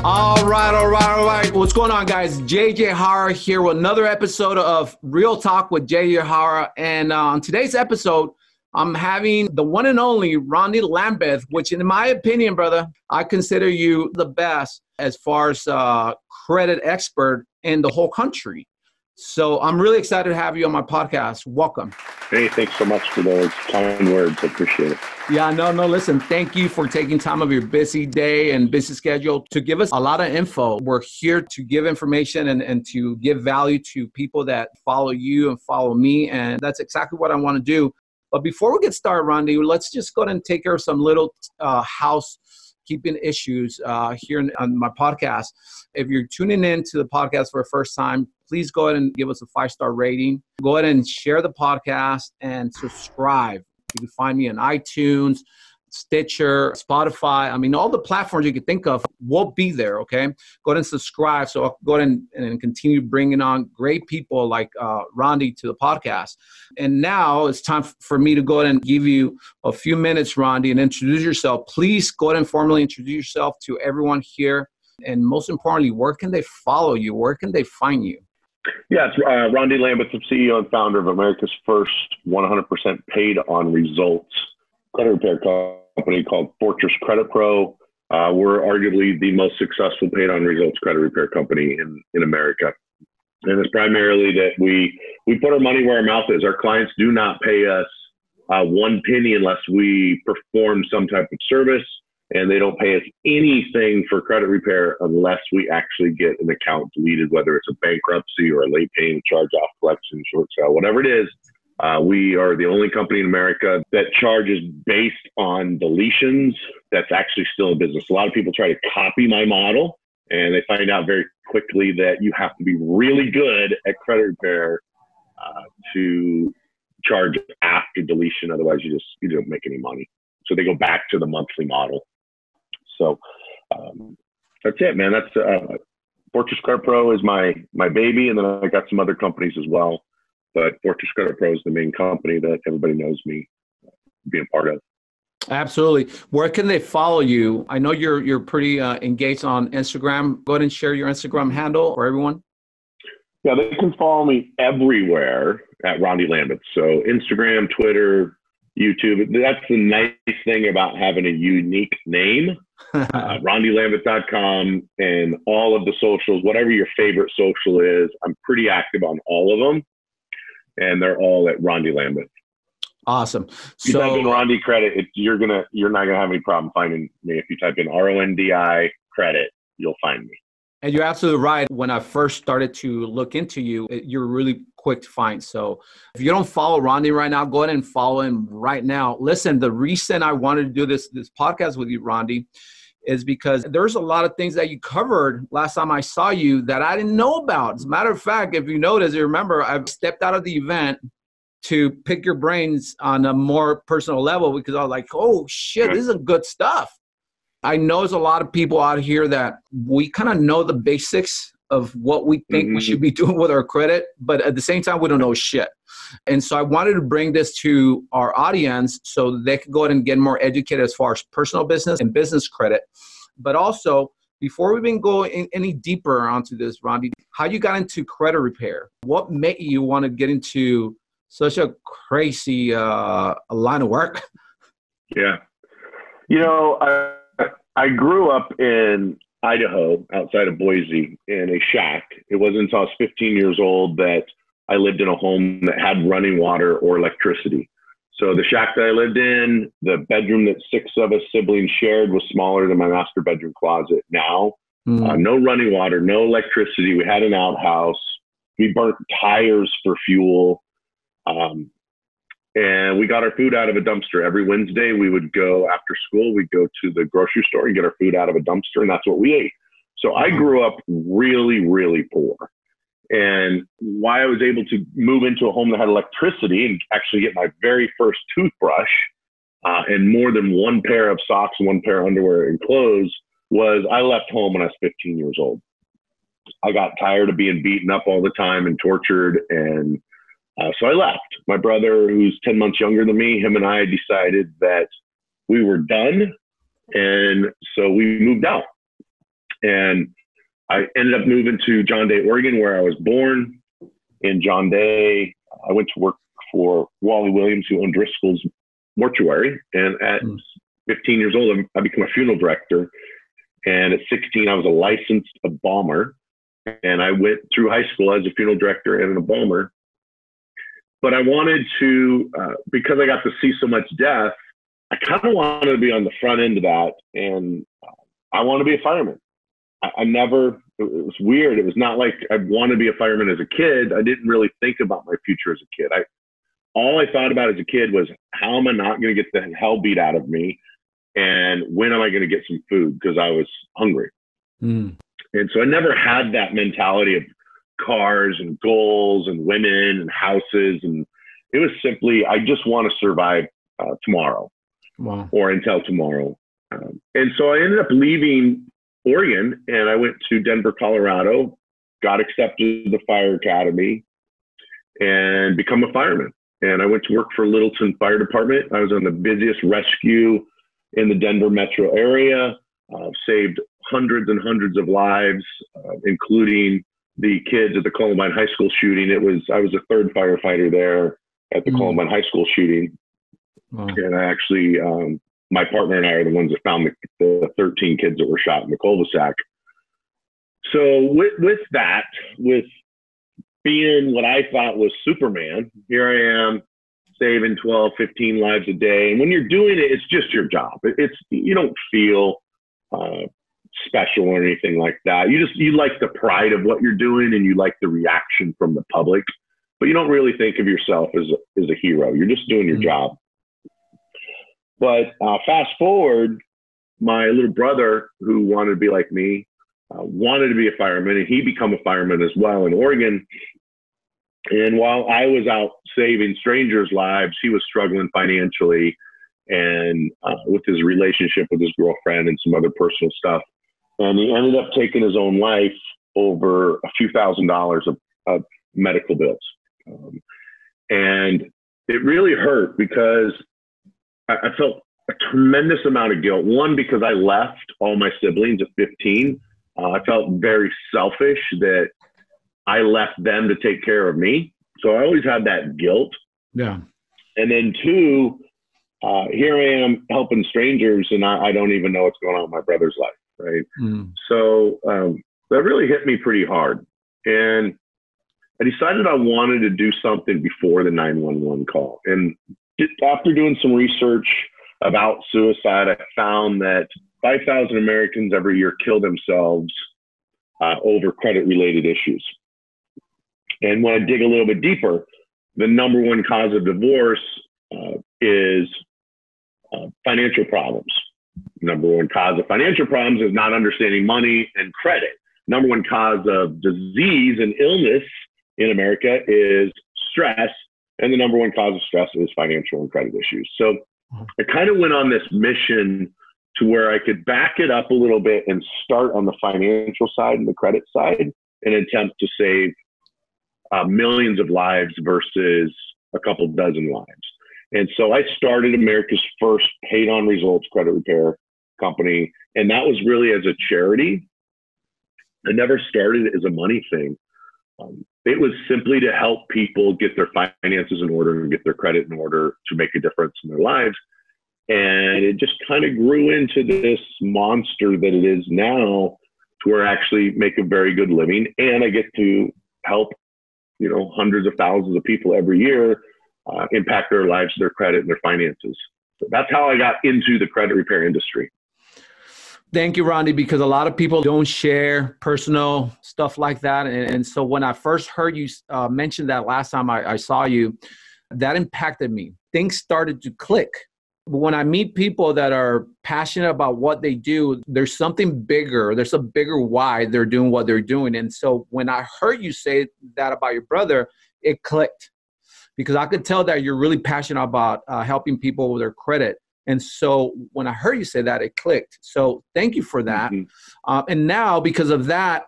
All right. What's going on, guys? JARA here with another episode of Real Talk with JARA. And on today's episode, I'm having the one and only Rondi Lambeth, which in my opinion, brother, I consider you the best as far as credit expert in the whole country. So I'm really excited to have you on my podcast. Welcome. Hey, thanks so much for those kind words. I appreciate it. Yeah, no, listen, thank you for taking time of your busy day and busy schedule to give us a lot of info. We're here to give information and to give value to people that follow you and follow me. And that's exactly what I want to do. But before we get started, Rondi, let's just go ahead and take care of some little housekeeping issues here on my podcast. If you're tuning in to the podcast for the first time, please go ahead and give us a 5-star rating. Go ahead and share the podcast and subscribe. You can find me on iTunes, Stitcher, Spotify. I mean, all the platforms you can think of will be there, okay? Go ahead and subscribe. So I'll go ahead and continue bringing on great people like Rondi to the podcast. And now it's time for me to go ahead and give you a few minutes, Rondi, and introduce yourself. Please go ahead and formally introduce yourself to everyone here. And most importantly, where can they follow you? Where can they find you? Yeah, it's Rondi Lambeth, the CEO and founder of America's first 100% paid on results credit repair company called Fortress Credit Pro. We're arguably the most successful paid on results credit repair company in America. And it's primarily that we put our money where our mouth is. Our clients do not pay us one penny unless we perform some type of service. And they don't pay us anything for credit repair unless we actually get an account deleted, whether it's a bankruptcy or a late payment, charge-off, collection, short sale, whatever it is. We are the only company in America that charges based on deletions. That's actually still a business. A lot of people try to copy my model, and they find out very quickly that you have to be really good at credit repair to charge after deletion. Otherwise, you don't make any money. So they go back to the monthly model. So that's it, man. That's Fortress Credit Pro is my baby, and then I got some other companies as well. But Fortress Credit Pro is the main company that everybody knows me being part of. Absolutely. Where can they follow you? I know you're pretty engaged on Instagram. Go ahead and share your Instagram handle for everyone. Yeah, they can follow me everywhere at Rondi Lambeth. So Instagram, Twitter, YouTube. That's the nice thing about having a unique name. RondiLambeth.com and all of the socials, whatever your favorite social is. I'm pretty active on all of them, and they're all at Rondi Lambeth. Awesome. If you type in Rondi Credit, you're not gonna have any problem finding me. If you type in RONDI Credit, you'll find me. And you're absolutely right. When I first started to look into you, you're really quick to find. So if you don't follow Rondi right now, go ahead and follow him right now. Listen, the reason I wanted to do this podcast with you, Rondi, is because there's a lot of things that you covered last time I saw you that I didn't know about. As a matter of fact, if you notice, you remember, I've stepped out of the event to pick your brains on a more personal level because I was like, oh, shit, this is good stuff. I know there's a lot of people out here that we kind of know the basics of what we think we should be doing with our credit, but at the same time, we don't know shit. And so I wanted to bring this to our audience so they could go ahead and get more educated as far as personal business and business credit. But also, before we even go any deeper onto this, Rondi, how you got into credit repair? What made you want to get into such a crazy line of work? Yeah. You know, I grew up in Idaho, outside of Boise, in a shack. It wasn't until I was 15 years old that I lived in a home that had running water or electricity. So the shack that I lived in, the bedroom that 6 of us siblings shared was smaller than my master bedroom closet now. No running water, no electricity. We had an outhouse. We burnt tires for fuel. And we got our food out of a dumpster. Every Wednesday, we would go after school, we'd go to the grocery store and get our food out of a dumpster, and that's what we ate. So I grew up really, really poor. And why I was able to move into a home that had electricity and actually get my very first toothbrush and more than one pair of socks and one pair of underwear and clothes was I left home when I was 15 years old. I got tired of being beaten up all the time and tortured, and so I left. My brother, who's 10 months younger than me, him and I decided that we were done. And so we moved out. And I ended up moving to John Day, Oregon, where I was born. In John Day, I went to work for Wally Williams, who owned Driscoll's Mortuary. And at 15 years old, I became a funeral director. And at 16, I was a licensed embalmer. And I went through high school as a funeral director and an embalmer. But I wanted to, because I got to see so much death, I kind of wanted to be on the front end of that. And I want to be a fireman. I never, it was weird. It was not like I wanted to be a fireman as a kid. I didn't really think about my future as a kid. All I thought about as a kid was, how am I not going to get the hell beat out of me? And when am I going to get some food? Because I was hungry. And so I never had that mentality of cars and goals and women and houses. And it was simply, I just want to survive tomorrow. Wow. Or until tomorrow. And so I ended up leaving Oregon and I went to Denver, Colorado, got accepted to the fire academy and become a fireman. And I went to work for Littleton Fire Department. I was on the busiest rescue in the Denver metro area, saved hundreds and hundreds of lives, including the kids at the Columbine High School shooting. I was a third firefighter there at the Columbine High School shooting. Wow. And I actually, my partner and I are the ones that found the 13 kids that were shot in the cul-de-sac. So with that, with being what I thought was Superman, here I am saving 12, 15 lives a day. And when you're doing it, it's just your job. You don't feel special or anything like that. You like the pride of what you're doing and you like the reaction from the public, but you don't really think of yourself as a hero. You're just doing your job. But fast forward, my little brother, who wanted to be like me, wanted to be a fireman, and he became a fireman as well in Oregon. And while I was out saving strangers' lives, he was struggling financially and with his relationship with his girlfriend and some other personal stuff. And he ended up taking his own life over a few $1,000s of medical bills. And it really hurt because I felt a tremendous amount of guilt. One, because I left all my siblings at 15. I felt very selfish that I left them to take care of me. So I always had that guilt. Yeah. And then two, here I am helping strangers and I don't even know what's going on in my brother's life. Right. So that really hit me pretty hard. And I decided I wanted to do something before the 911 call. And after doing some research about suicide, I found that 5,000 Americans every year kill themselves over credit-related issues. And when I dig a little bit deeper, the number one cause of divorce is financial problems. Number one cause of financial problems is not understanding money and credit. Number one cause of disease and illness in America is stress. And the number one cause of stress is financial and credit issues. So I kind of went on this mission to where I could back it up a little bit and start on the financial side and the credit side and attempt to save millions of lives versus a couple dozen lives. And so I started America's first paid on results credit repair company. And that was really as a charity. I never started it as a money thing. It was simply to help people get their finances in order and get their credit in order to make a difference in their lives. And it just kind of grew into this monster that it is now, to where I actually make a very good living. And I get to help, hundreds of thousands of people every year impact their lives, their credit, and their finances. So that's how I got into the credit repair industry. Thank you, Rondi, because a lot of people don't share personal stuff like that. And so when I first heard you mention that last time I saw you, that impacted me. Things started to click. But when I meet people that are passionate about what they do, there's something bigger. There's a bigger why they're doing what they're doing. And so when I heard you say that about your brother, it clicked, because I could tell that you're really passionate about helping people with their credit. And so when I heard you say that, it clicked. So thank you for that. And now, because of that,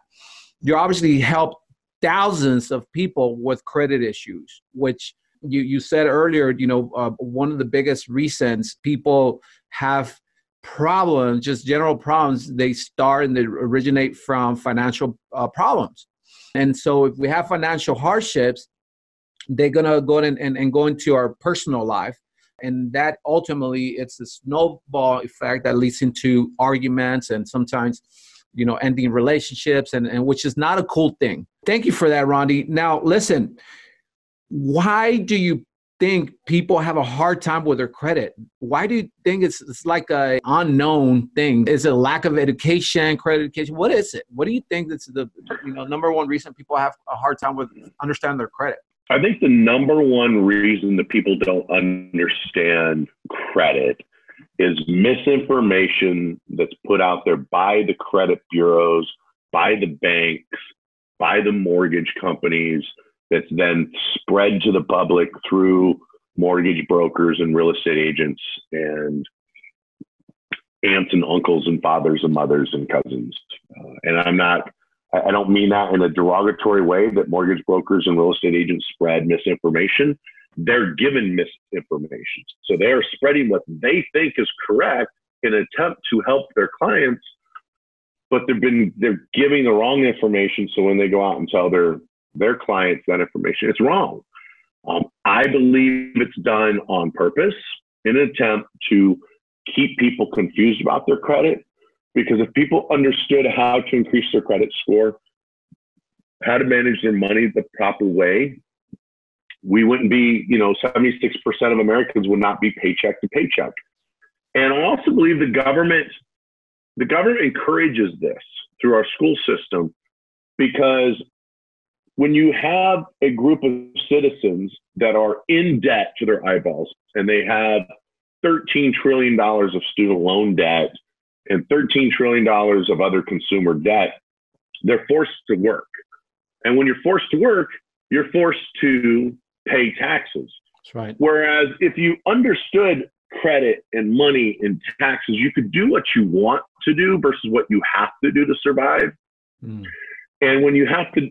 you obviously helped thousands of people with credit issues, which you said earlier, one of the biggest reasons people have problems, just general problems, they start and they originate from financial problems. And so if we have financial hardships, they're going to go in and go into our personal life. And that ultimately, it's a snowball effect that leads into arguments and sometimes, ending relationships, and which is not a cool thing. Thank you for that, Rondi. Now, listen, why do you think people have a hard time with their credit? Why do you think it's like a unknown thing? Is it lack of education, credit education? What is it? What do you think that's the number one reason people have a hard time with understanding their credit? I think the number one reason that people don't understand credit is misinformation that's put out there by the credit bureaus, by the banks, by the mortgage companies, that's then spread to the public through mortgage brokers and real estate agents and aunts and uncles and fathers and mothers and cousins. And I don't mean that in a derogatory way, that mortgage brokers and real estate agents spread misinformation. They're given misinformation. So they are spreading what they think is correct in an attempt to help their clients, but they're giving the wrong information. So when they go out and tell their clients that information, it's wrong. I believe it's done on purpose in an attempt to keep people confused about their credit. Because if people understood how to increase their credit score, how to manage their money the proper way, we wouldn't be, 76% of Americans would not be paycheck to paycheck. And I also believe the government encourages this through our school system, because when you have a group of citizens that are in debt to their eyeballs, and they have $13 trillion of student loan debt and $13 trillion of other consumer debt, they're forced to work. And when you're forced to work, you're forced to pay taxes. That's right. Whereas if you understood credit and money and taxes, you could do what you want to do versus what you have to do to survive. Mm. And when you have to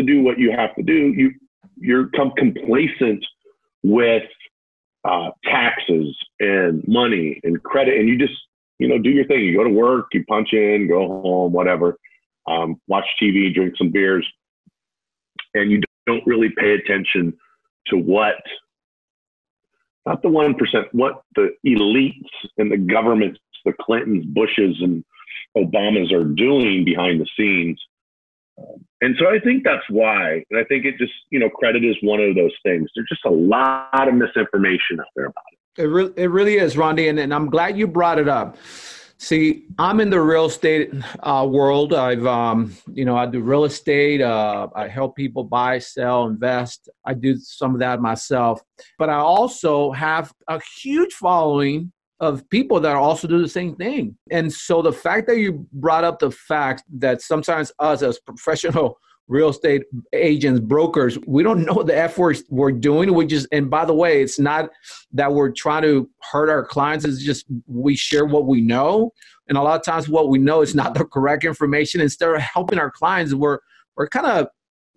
do what you have to do, you become complacent with taxes and money and credit, and you just do your thing. You go to work, you punch in, go home, whatever, watch TV, drink some beers, and you don't really pay attention to what, not the 1%, what the elites and the governments, the Clintons, Bushes, and Obamas are doing behind the scenes. And so I think that's why. And I think it just, credit is one of those things. There's just a lot of misinformation out there about it. It really is, Rondi, and I'm glad you brought it up. See, I'm in the real estate world. I do real estate. I help people buy, sell, invest. I do some of that myself. But I also have a huge following of people that also do the same thing. And so the fact that you brought up the fact that sometimes us as professional real estate agents, brokers, we don't know the efforts we're doing. And by the way, it's not that we're trying to hurt our clients. It's just we share what we know. And a lot of times what we know is not the correct information. Instead of helping our clients, we're kind of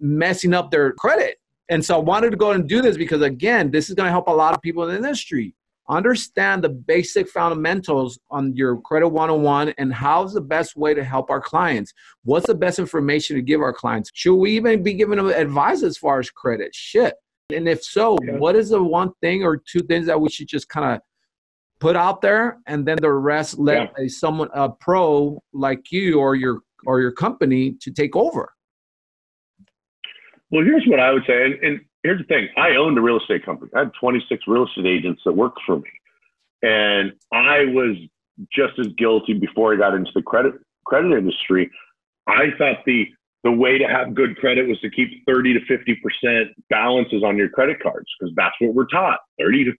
messing up their credit. And so I wanted to go and do this because, again, this is going to help a lot of people in the industry understand the basic fundamentals on your credit 101 and how's the best way to help our clients. What's the best information to give our clients? Should we even be giving them advice as far as credit? Shit. And if so, what is the one thing or two things that we should just kind of put out there, and then the rest let a pro like you or your company to take over? Well, here's what I would say. And here's the thing. I owned a real estate company. I had 26 real estate agents that worked for me. And I was just as guilty before I got into the credit industry. I thought the way to have good credit was to keep 30 to 50% balances on your credit cards, because that's what we're taught, 30 to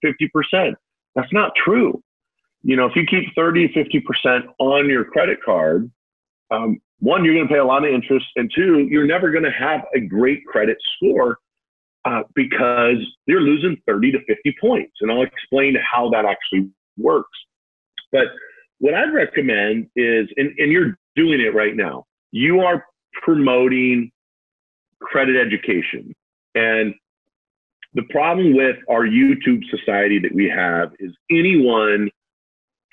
50%. That's not true. If you keep 30 to 50% on your credit card, one, you're going to pay a lot of interest, and two, you're never going to have a great credit score because you're losing 30 to 50 points. And I'll explain how that actually works. But what I'd recommend is, and you're doing it right now, you are promoting credit education. And the problem with our YouTube society that we have is anyone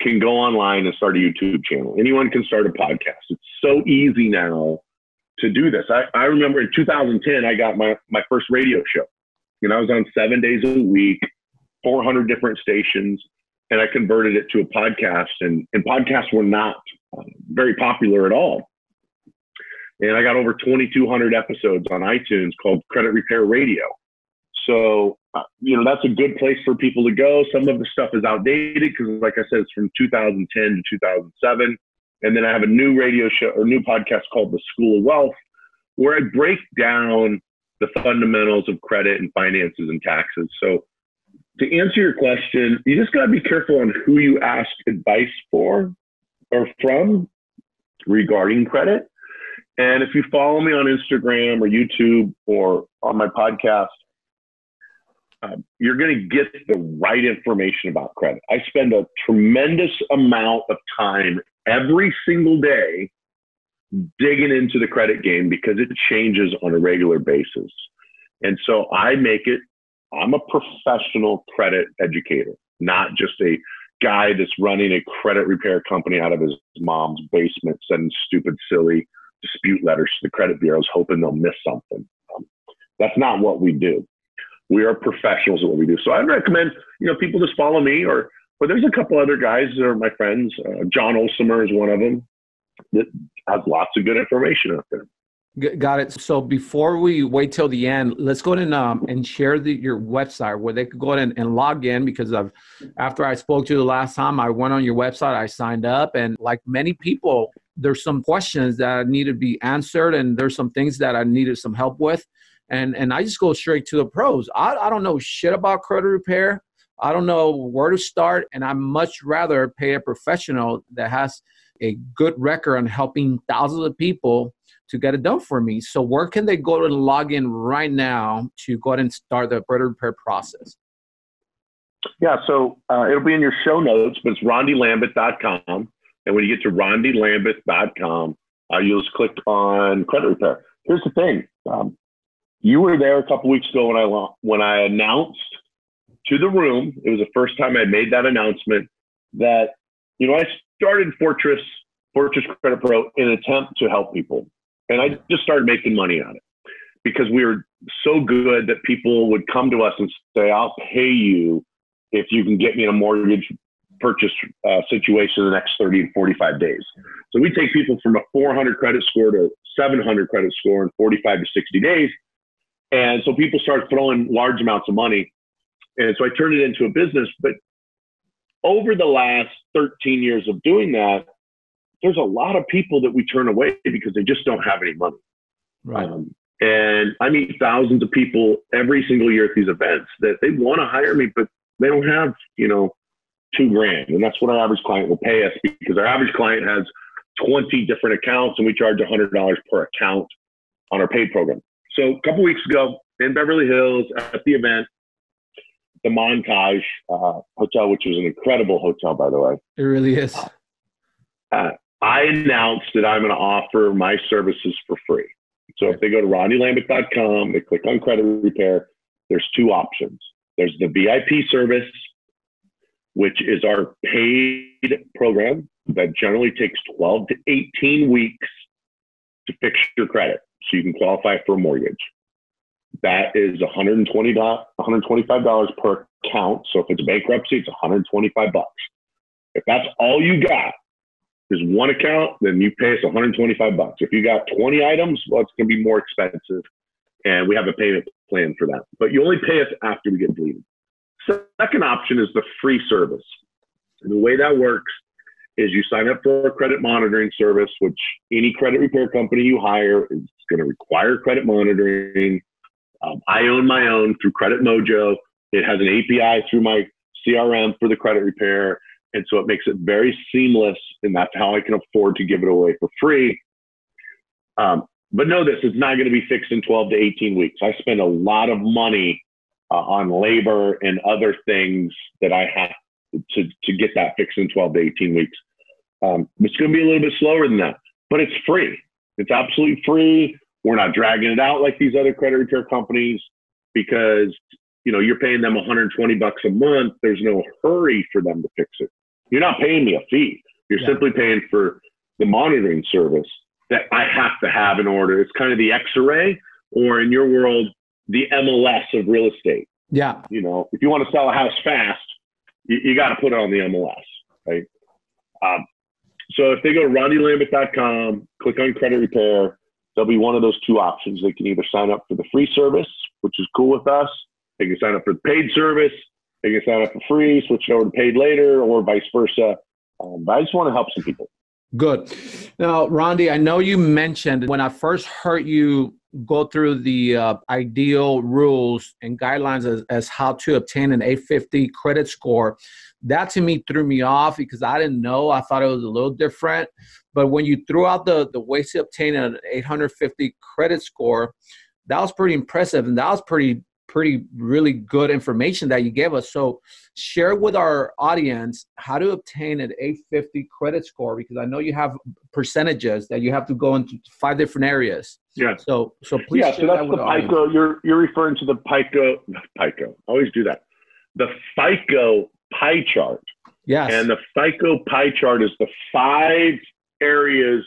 can go online and start a YouTube channel. Anyone can start a podcast. It's so easy now to do this. I remember in 2010, I got my first radio show. I was on 7 days a week, 400 different stations, and I converted it to a podcast. And podcasts were not very popular at all. And I got over 2,200 episodes on iTunes called Credit Repair Radio. So, that's a good place for people to go. Some of the stuff is outdated because, like I said, it's from 2010 to 2007. And then I have a new radio show or new podcast called The School of Wealth, where I break down the fundamentals of credit and finances and taxes. So to answer your question, you just got to be careful on who you ask advice for or from regarding credit. And if you follow me on Instagram or YouTube or on my podcast, you're going to get the right information about credit. I spend a tremendous amount of time every single day digging into the credit game because it changes on a regular basis. And so I'm a professional credit educator, not just a guy that's running a credit repair company out of his mom's basement, sending stupid, silly dispute letters to the credit bureaus, hoping they'll miss something. That's not what we do. We are professionals at what we do. So I'd recommend, people just follow me or there's a couple other guys that are my friends. John Olsemer is one of them that has lots of good information out there. Got it. So before we wait till the end, let's go ahead and share your website where they could go ahead and log in, because after I spoke to you the last time, I went on your website, I signed up, and like many people, there's some questions that need to be answered, and there's some things that I needed some help with. And I just go straight to the pros. I don't know shit about credit repair. I don't know where to start. And I much rather pay a professional that has a good record on helping thousands of people to get it done for me. So where can they go to log in right now to go ahead and start the credit repair process? Yeah, so it'll be in your show notes, but it's rondilambeth.com. And when you get to rondilambeth.com, you'll just click on credit repair. Here's the thing. You were there a couple weeks ago when I announced to the room, it was the first time I made that announcement, that, I started Fortress Credit Pro in an attempt to help people. And I just started making money on it because we were so good that people would come to us and say, I'll pay you if you can get me in a mortgage purchase situation in the next 30 to 45 days. So we take people from a 400 credit score to 700 credit score in 45 to 60 days. And so people started throwing large amounts of money. And so I turned it into a business. But over the last 13 years of doing that, there's a lot of people that we turn away because they just don't have any money. Right. And I meet thousands of people every single year at these events that they want to hire me, but they don't have, $2,000. And that's what our average client will pay us, because our average client has 20 different accounts and we charge $100 per account on our paid program. So a couple weeks ago in Beverly Hills at the event, the Montage Hotel, which was an incredible hotel, by the way. It really is. I announced that I'm going to offer my services for free. So if they go to rondilambeth.com, they click on credit repair, there's two options. There's the VIP service, which is our paid program that generally takes 12 to 18 weeks to fix your credit so you can qualify for a mortgage. That is $125 per account. So if it's bankruptcy, it's $125. If that's all you got, is one account, then you pay us $125. If you got 20 items, well, it's going to be more expensive. And we have a payment plan for that. But you only pay us after we get deleted. Second option is the free service. And the way that works is you sign up for a credit monitoring service, which any credit repair company you hire is going to require credit monitoring. I own my own through Credit Mojo. It has an API through my CRM for the credit repair. And so it makes it very seamless, and that's how I can afford to give it away for free. But know this, it's not going to be fixed in 12 to 18 weeks. I spend a lot of money on labor and other things that I have to get that fixed in 12 to 18 weeks. It's going to be a little bit slower than that, but it's free. It's absolutely free. We're not dragging it out like these other credit repair companies because, you're paying them $120 a month. There's no hurry for them to fix it. You're not paying me a fee. You're simply paying for the monitoring service that I have to have in order. It's kind of the X-ray, or in your world, the MLS of real estate. Yeah. You know, if you want to sell a house fast, you got to put it on the MLS, right? So if they go to rondilambeth.com, click on credit repair, there'll be one of those two options. They can either sign up for the free service, which is cool with us. They can sign up for the paid service. They can sign up for free, switch it over to paid later, or vice versa. But I just want to help some people. Good. Now, Rondi, I know you mentioned when I first heard you go through the ideal rules and guidelines as how to obtain an 850 credit score. That to me threw me off because I didn't know. I thought it was a little different. But when you threw out the ways to obtain an 850 credit score, that was pretty impressive. And that was pretty really good information that you gave us. So share with our audience how to obtain an 850 credit score, because I know you have percentages that you have to go into 5 different areas. Yeah. So please share so that's that with the the FICO. You're referring to the FICO. I always do that. The FICO pie chart. Yes. And the FICO pie chart is the 5 areas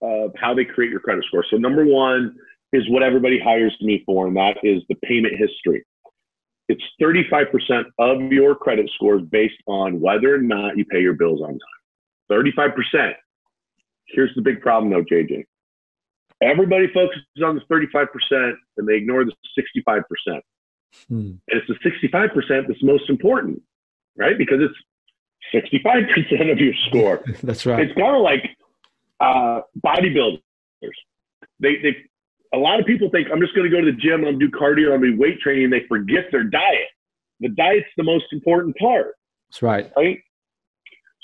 of how they create your credit score. So number 1 is what everybody hires me for, and that is the payment history. It's 35% of your credit score is based on whether or not you pay your bills on time. 35%. Here's the big problem though, JJ. Everybody focuses on the 35% and they ignore the 65%. And it's the 65% that's most important, right? Because it's 65% of your score. That's right. It's kind of like bodybuilders. A lot of people think, I'm just going to go to the gym, I'm going to do cardio, I'm going to do weight training, and they forget their diet. The diet's the most important part. That's right. Right?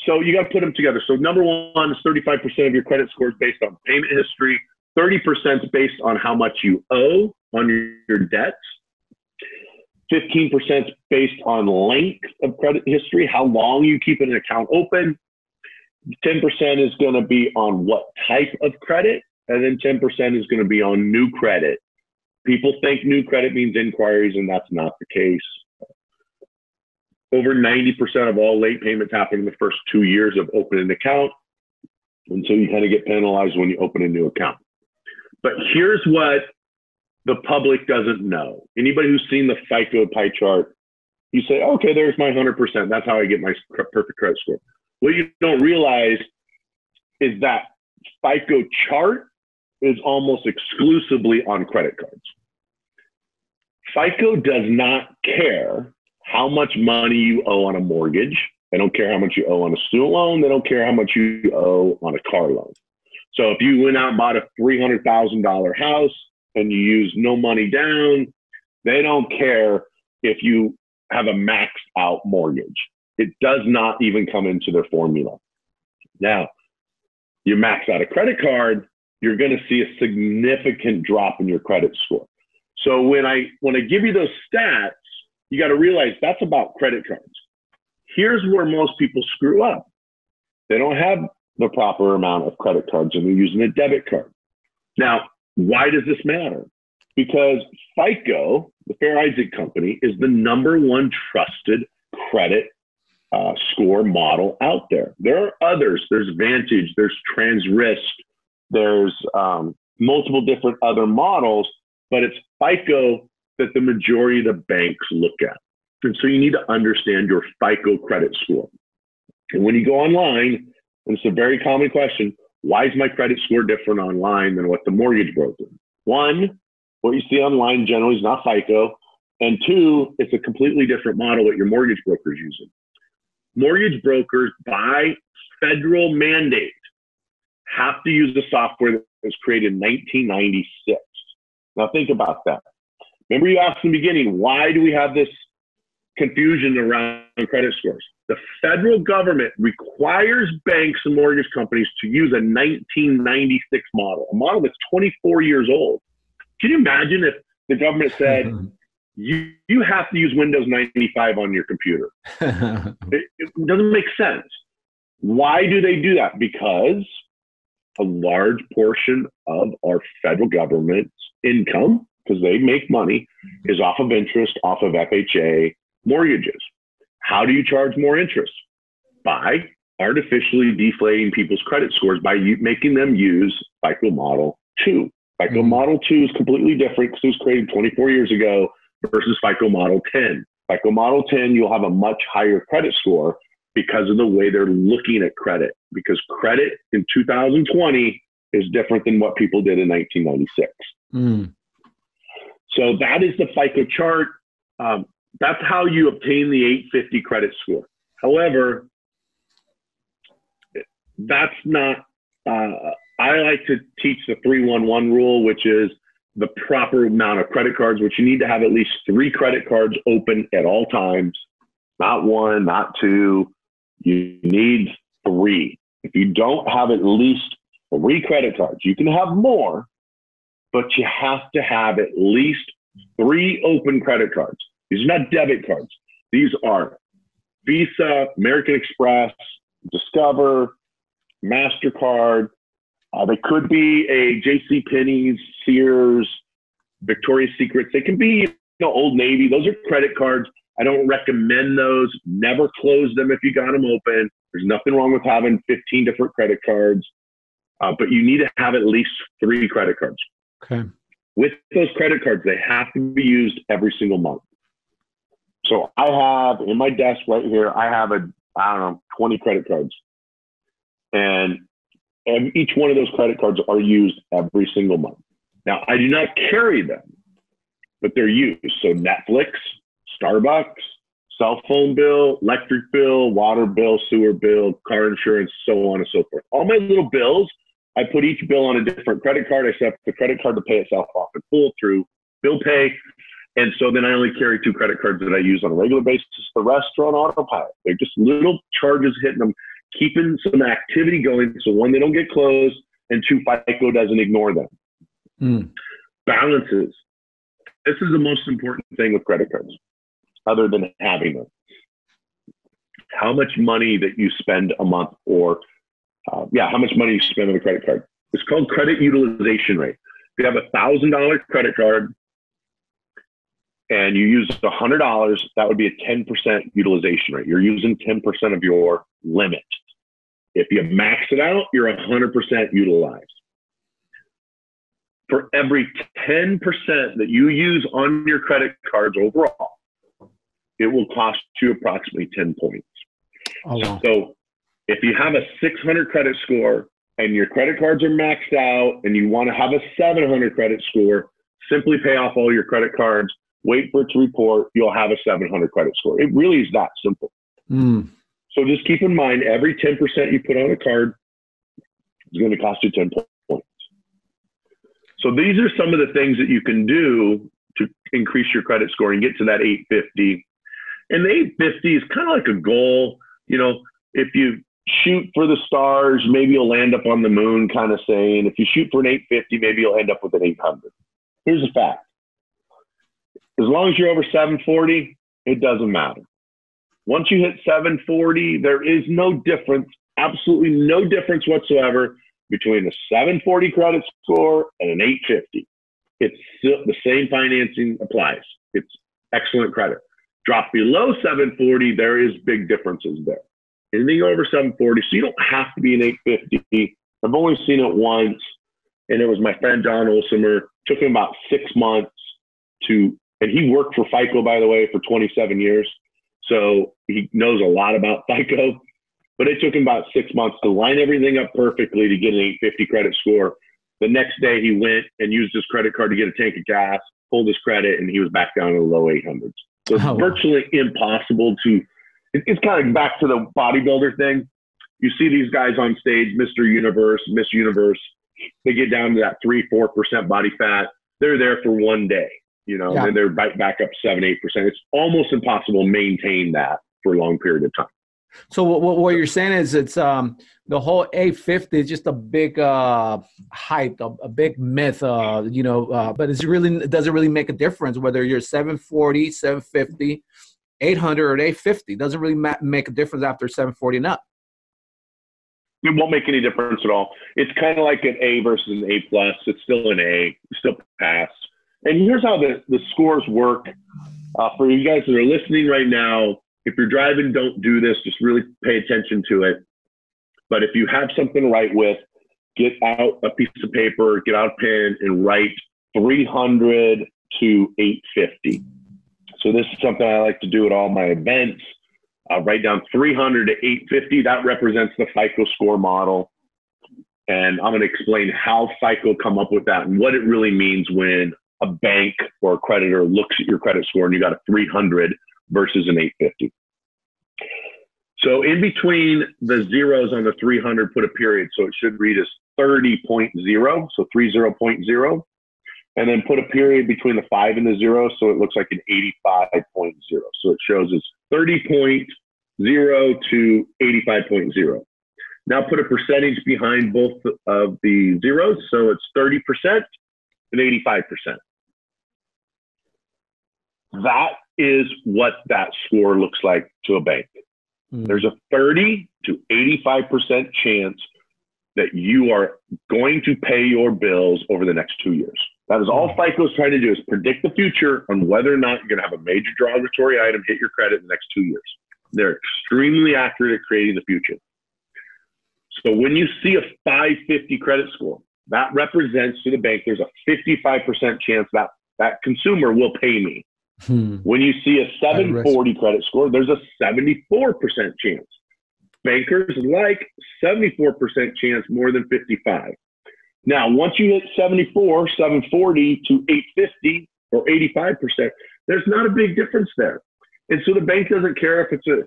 So you got to put them together. So number 1 is 35% of your credit score is based on payment history. 30% is based on how much you owe on your debts. 15% is based on length of credit history, how long you keep an account open. 10% is going to be on what type of credit. And then 10% is going to be on new credit. People think new credit means inquiries, and that's not the case. Over 90% of all late payments happen in the first 2 years of opening an account. And so you kind of get penalized when you open a new account. But here's what the public doesn't know. Anybody who's seen the FICO pie chart, you say, okay, there's my 100%. That's how I get my perfect credit score. What you don't realize is that FICO chart is almost exclusively on credit cards. FICO does not care how much money you owe on a mortgage. They don't care how much you owe on a student loan. They don't care how much you owe on a car loan. So if you went out and bought a $300,000 house and you use no money down, they don't care if you have a maxed out mortgage. It does not even come into their formula. Now, you max out a credit card, you're going to see a significant drop in your credit score. So when I give you those stats, you got to realize that's about credit cards. Here's where most people screw up. They don't have the proper amount of credit cards and they're using a debit card. Now, why does this matter? Because FICO, the Fair Isaac Company, is the #1 trusted credit score model out there. There are others. There's Vantage, there's TransRisk, there's multiple different other models, but it's FICO that the majority of the banks look at. And so you need to understand your FICO credit score. And when you go online, and it's a very common question, why is my credit score different online than what the mortgage broker? 1, what you see online generally is not FICO. And 2, it's a completely different model that your mortgage broker is using. Mortgage brokers, by federal mandate, have to use the software that was created in 1996. Now think about that. Remember you asked in the beginning, why do we have this confusion around credit scores? The federal government requires banks and mortgage companies to use a 1996 model, a model that's 24 years old. Can you imagine if the government said, you have to use Windows 95 on your computer? It doesn't make sense. Why do they do that? Because a large portion of our federal government's income, because they make money, is off of interest, off of FHA mortgages. How do you charge more interest? by artificially deflating people's credit scores by making them use FICO Model 2. FICO Model 2 is completely different because it was created 24 years ago versus FICO Model 10. FICO Model 10, you'll have a much higher credit score because of the way they're looking at credit. Because credit in 2020 is different than what people did in 1996. So that is the FICO chart. That's how you obtain the 850 credit score. However, that's not, I like to teach the 3-1-1 rule, which is the proper amount of credit cards, which you need to have at least 3 credit cards open at all times, not 1, not 2. You need 3. If you don't have at least 3 credit cards, you can have more, but you have to have at least 3 open credit cards. These are not debit cards. These are Visa, American Express, Discover, MasterCard. They could be a JCPenney's, Sears, Victoria's Secrets. They can be, Old Navy. Those are credit cards. I don't recommend those. Never close them if you got them open. There's nothing wrong with having 15 different credit cards, but you need to have at least 3 credit cards. Okay. With those credit cards, they have to be used every single month. So I have in my desk right here, I have 20 credit cards. And each one of those credit cards are used every single month. Now, I do not carry them, but they're used. So Netflix, Starbucks, cell phone bill, electric bill, water bill, sewer bill, car insurance, so on and so forth. All my little bills, I put each bill on a different credit card. I set up the credit card to pay itself off in full through bill pay. And so then I only carry 2 credit cards that I use on a regular basis. The rest are on autopilot. They're just little charges hitting them, keeping some activity going. So 1, they don't get closed, and 2, FICO doesn't ignore them. Balances. This is the most important thing with credit cards, other than having them. How much money that you spend a month, or how much money you spend on a credit card. It's called credit utilization rate. If you have $1,000 credit card and you use $100, that would be a 10% utilization rate. You're using 10% of your limit. If you max it out, you're 100% utilized. For every 10% that you use on your credit cards overall, it will cost you approximately 10 points. Oh, wow. So if you have a 600 credit score and your credit cards are maxed out and you want to have a 700 credit score, simply pay off all your credit cards, wait for it to report, you'll have a 700 credit score. It really is that simple. So just keep in mind, every 10% you put on a card is going to cost you 10 points. So these are some of the things that you can do to increase your credit score and get to that 850. And the 850 is kind of like a goal. If you shoot for the stars, maybe you'll land up on the moon kind of saying. If you shoot for an 850, maybe you'll end up with an 800. Here's the fact. As long as you're over 740, it doesn't matter. Once you hit 740, there is no difference, absolutely no difference whatsoever between a 740 credit score and an 850. It's still the same financing applies. It's excellent credit. Drop below 740, there is big differences there. Anything over 740, so you don't have to be an 850. I've only seen it once, and it was my friend John Olsimer. Took him about 6 months and he worked for FICO, by the way, for 27 years. So he knows a lot about FICO, but it took him about 6 months to line everything up perfectly to get an 850 credit score. The next day he went and used his credit card to get a tank of gas, pulled his credit, and he was back down to the low 800s. So it's virtually impossible to, it's kind of back to the bodybuilder thing. You see these guys on stage, Mr. Universe, Miss Universe, they get down to that 3-4% body fat. They're there for one day, and they're back up 7-8%. It's almost impossible to maintain that for a long period of time. So what you're saying is it's the whole 850 is just a big hype, a big myth, but it doesn't really make a difference whether you're 740, 750, 800, or 850. It doesn't really make a difference after 740 and up. It won't make any difference at all. It's kind of like an A versus an A+. It's still an A. You still pass. And here's how the scores work. For you guys that are listening right now, If you're driving, don't do this. Just really pay attention to it. But if you have something to write with, get out a piece of paper, get out a pen, and write 300 to 850. So this is something I like to do at all my events. I'll write down 300 to 850. That represents the FICO score model. And I'm going to explain how FICO come up with that and what it really means when a bank or a creditor looks at your credit score and you got a 300 versus an 850. So in between the zeros on the 300, put a period. So it should read as 30.0, so 30.0. And then put a period between the 5 and the 0, so it looks like an 85.0. So it shows as 30.0 to 85.0. Now put a percentage behind both of the zeros, so it's 30% and 85%. That is what that score looks like to a bank. There's a 30 to 85% chance that you are going to pay your bills over the next 2 years. That is all FICO is trying to do, is predict the future on whether or not you're going to have a major derogatory item hit your credit in the next 2 years. They're extremely accurate at creating the future. So when you see a 550 credit score, that represents to the bank there's a 55% chance that that consumer will pay me. When you see a 740 credit score, there's a 74% chance. Bankers like 74% chance more than 55. Now, once you hit 74, 740 to 850 or 85%, there's not a big difference there. And so the bank doesn't care if it's a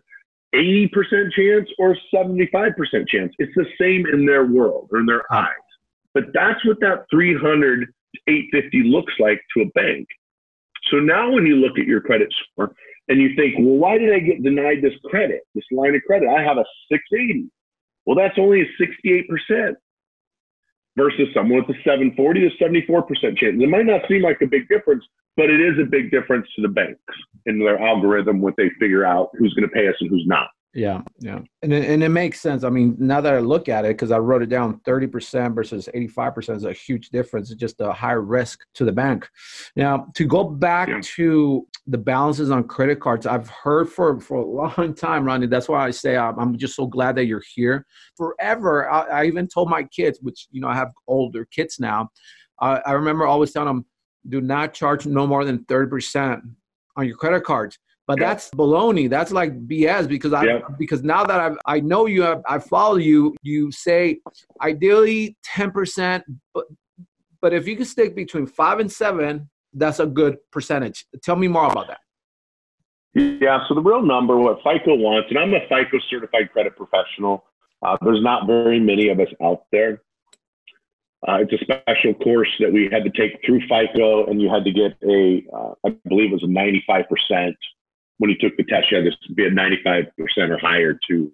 80% chance or 75% chance. It's the same in their world or in their eyes. But that's what that 300 to 850 looks like to a bank. So now when you look at your credit score and you think, well, why did I get denied this credit, this line of credit? I have a 680. Well, that's only a 68% versus someone with a 740 to 74% chance. It might not seem like a big difference, but it is a big difference to the banks in their algorithm when they figure out who's going to pay us and who's not. Yeah, yeah. And it makes sense. I mean, now that I look at it, because I wrote it down, 30% versus 85% is a huge difference. It's just a higher risk to the bank. Now, to go back to the balances on credit cards, I've heard for a long time, Rondi, that's why I say I'm just so glad that you're here. Forever, I even told my kids, which, you know, I have older kids now, I remember always telling them, do not charge no more than 30% on your credit cards. But that's baloney. That's like BS because now that I know you, I follow you. You say ideally 10%, but if you can stick between 5 and 7, that's a good percentage. Tell me more about that. Yeah. So the real number, what FICO wants, and I'm a FICO certified credit professional. There's not very many of us out there. It's a special course that we had to take through FICO, and you had to get I believe it was a 95%. When you took the test, you had to be at 95% or higher to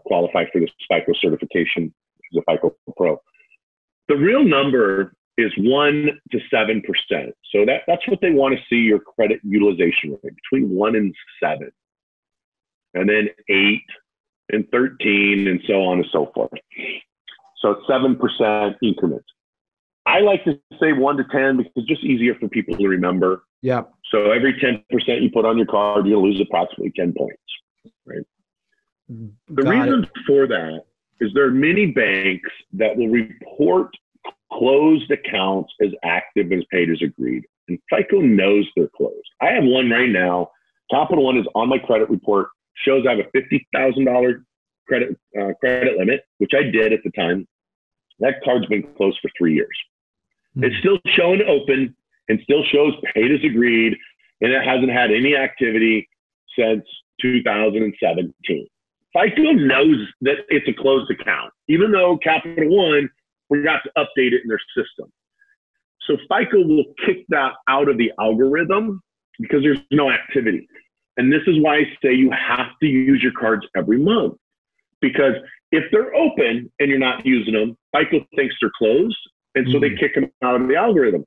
qualify for this FICO certification as a FICO Pro. The real number is 1 to 7%. So that's what they want to see your credit utilization rate, between 1 and 7. And then 8 and 13 and so on and so forth. So 7% increments. I like to say 1 to 10 because it's just easier for people to remember. Yeah. So every 10% you put on your card, you're going to lose approximately 10 points, right? The reason for that is there are many banks that will report closed accounts as active as paid as agreed. And FICO knows they're closed. I have one right now. Capital One is on my credit report, shows I have a $50,000 credit limit, which I did at the time. That card's been closed for 3 years. It's still showing open and still shows paid as agreed, and it hasn't had any activity since 2017. FICO knows that it's a closed account, even though Capital One forgot to update it in their system. So FICO will kick that out of the algorithm because there's no activity. And this is why I say you have to use your cards every month, because if they're open and you're not using them, FICO thinks they're closed, and so they kick them out of the algorithm.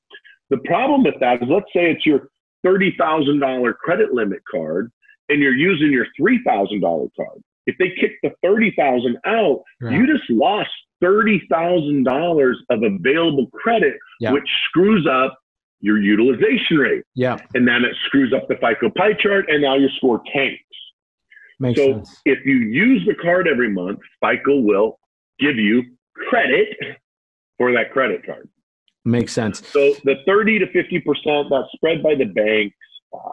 The problem with that is, let's say it's your $30,000 credit limit card and you're using your $3,000 card. If they kick the $30,000 out, you just lost $30,000 of available credit, which screws up your utilization rate. Yeah. And then it screws up the FICO pie chart, and now your score tanks. Makes So sense. if you use the card every month, FICO will give you credit for that credit card. Makes sense. So the 30 to 50% that's spread by the banks.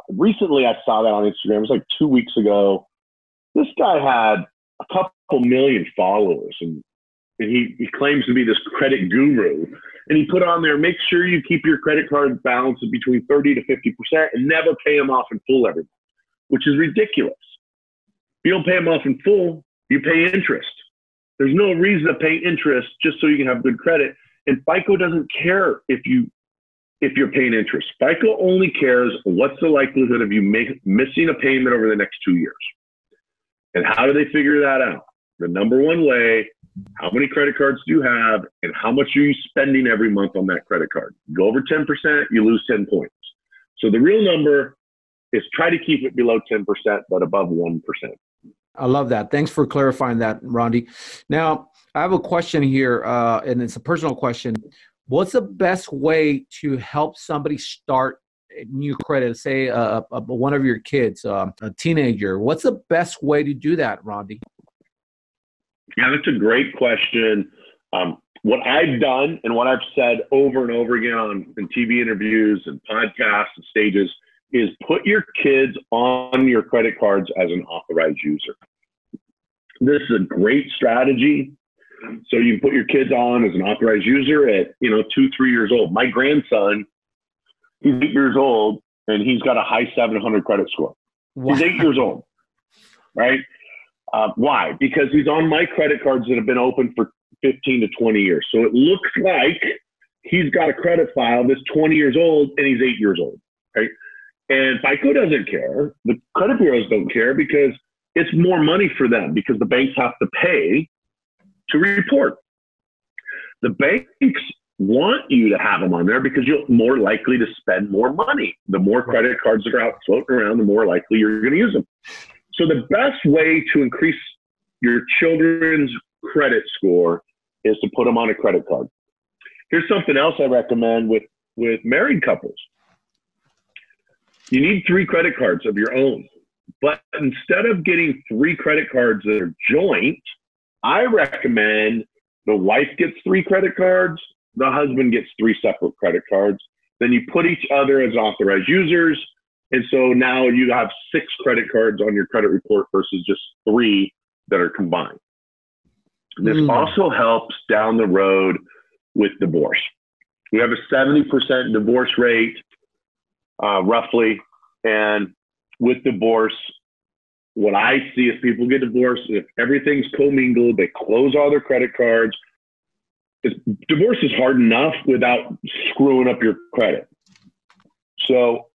Recently, I saw that on Instagram. It was like 2 weeks ago. This guy had a couple million followers, and he claims to be this credit guru. And he put on there, make sure you keep your credit card balances between 30 to 50% and never pay them off in full every month, which is ridiculous. If you don't pay them off in full, you pay interest. There's no reason to pay interest just so you can have good credit. And FICO doesn't care if you're paying interest. FICO only cares what's the likelihood of you missing a payment over the next 2 years. And how do they figure that out? The number one way, how many credit cards do you have and how much are you spending every month on that credit card? Go over 10%, you lose 10 points. So the real number is try to keep it below 10%, but above 1%. I love that. Thanks for clarifying that, Rondi. Now, I have a question here, and it's a personal question. What's the best way to help somebody start new credit? Say one of your kids, a teenager. What's the best way to do that, Rondi? Yeah, that's a great question. What I've done and what I've said over and over again in TV interviews and podcasts and stages is put your kids on your credit cards as an authorized user. This is a great strategy. So you can put your kids on as an authorized user at 2, 3 years old. My grandson, he's 8 years old and he's got a high 700 credit score. Wow. He's 8 years old, right? Why? Because he's on my credit cards that have been open for 15 to 20 years. So it looks like he's got a credit file that's 20 years old and he's 8 years old, right? And FICO doesn't care. The credit bureaus don't care because it's more money for them because the banks have to pay to report. The banks want you to have them on there because you're more likely to spend more money. The more credit cards that are out floating around, the more likely you're going to use them. So the best way to increase your children's credit score is to put them on a credit card. Here's something else I recommend with married couples. You need 3 credit cards of your own. But instead of getting 3 credit cards that are joint, I recommend the wife gets 3 credit cards, the husband gets 3 separate credit cards. Then you put each other as authorized users. And so now you have 6 credit cards on your credit report versus just 3 that are combined. This also helps down the road with divorce. We have a 70% divorce rate, roughly. And with divorce, what I see is people get divorced. If everything's commingled, they close all their credit cards. Divorce is hard enough without screwing up your credit. So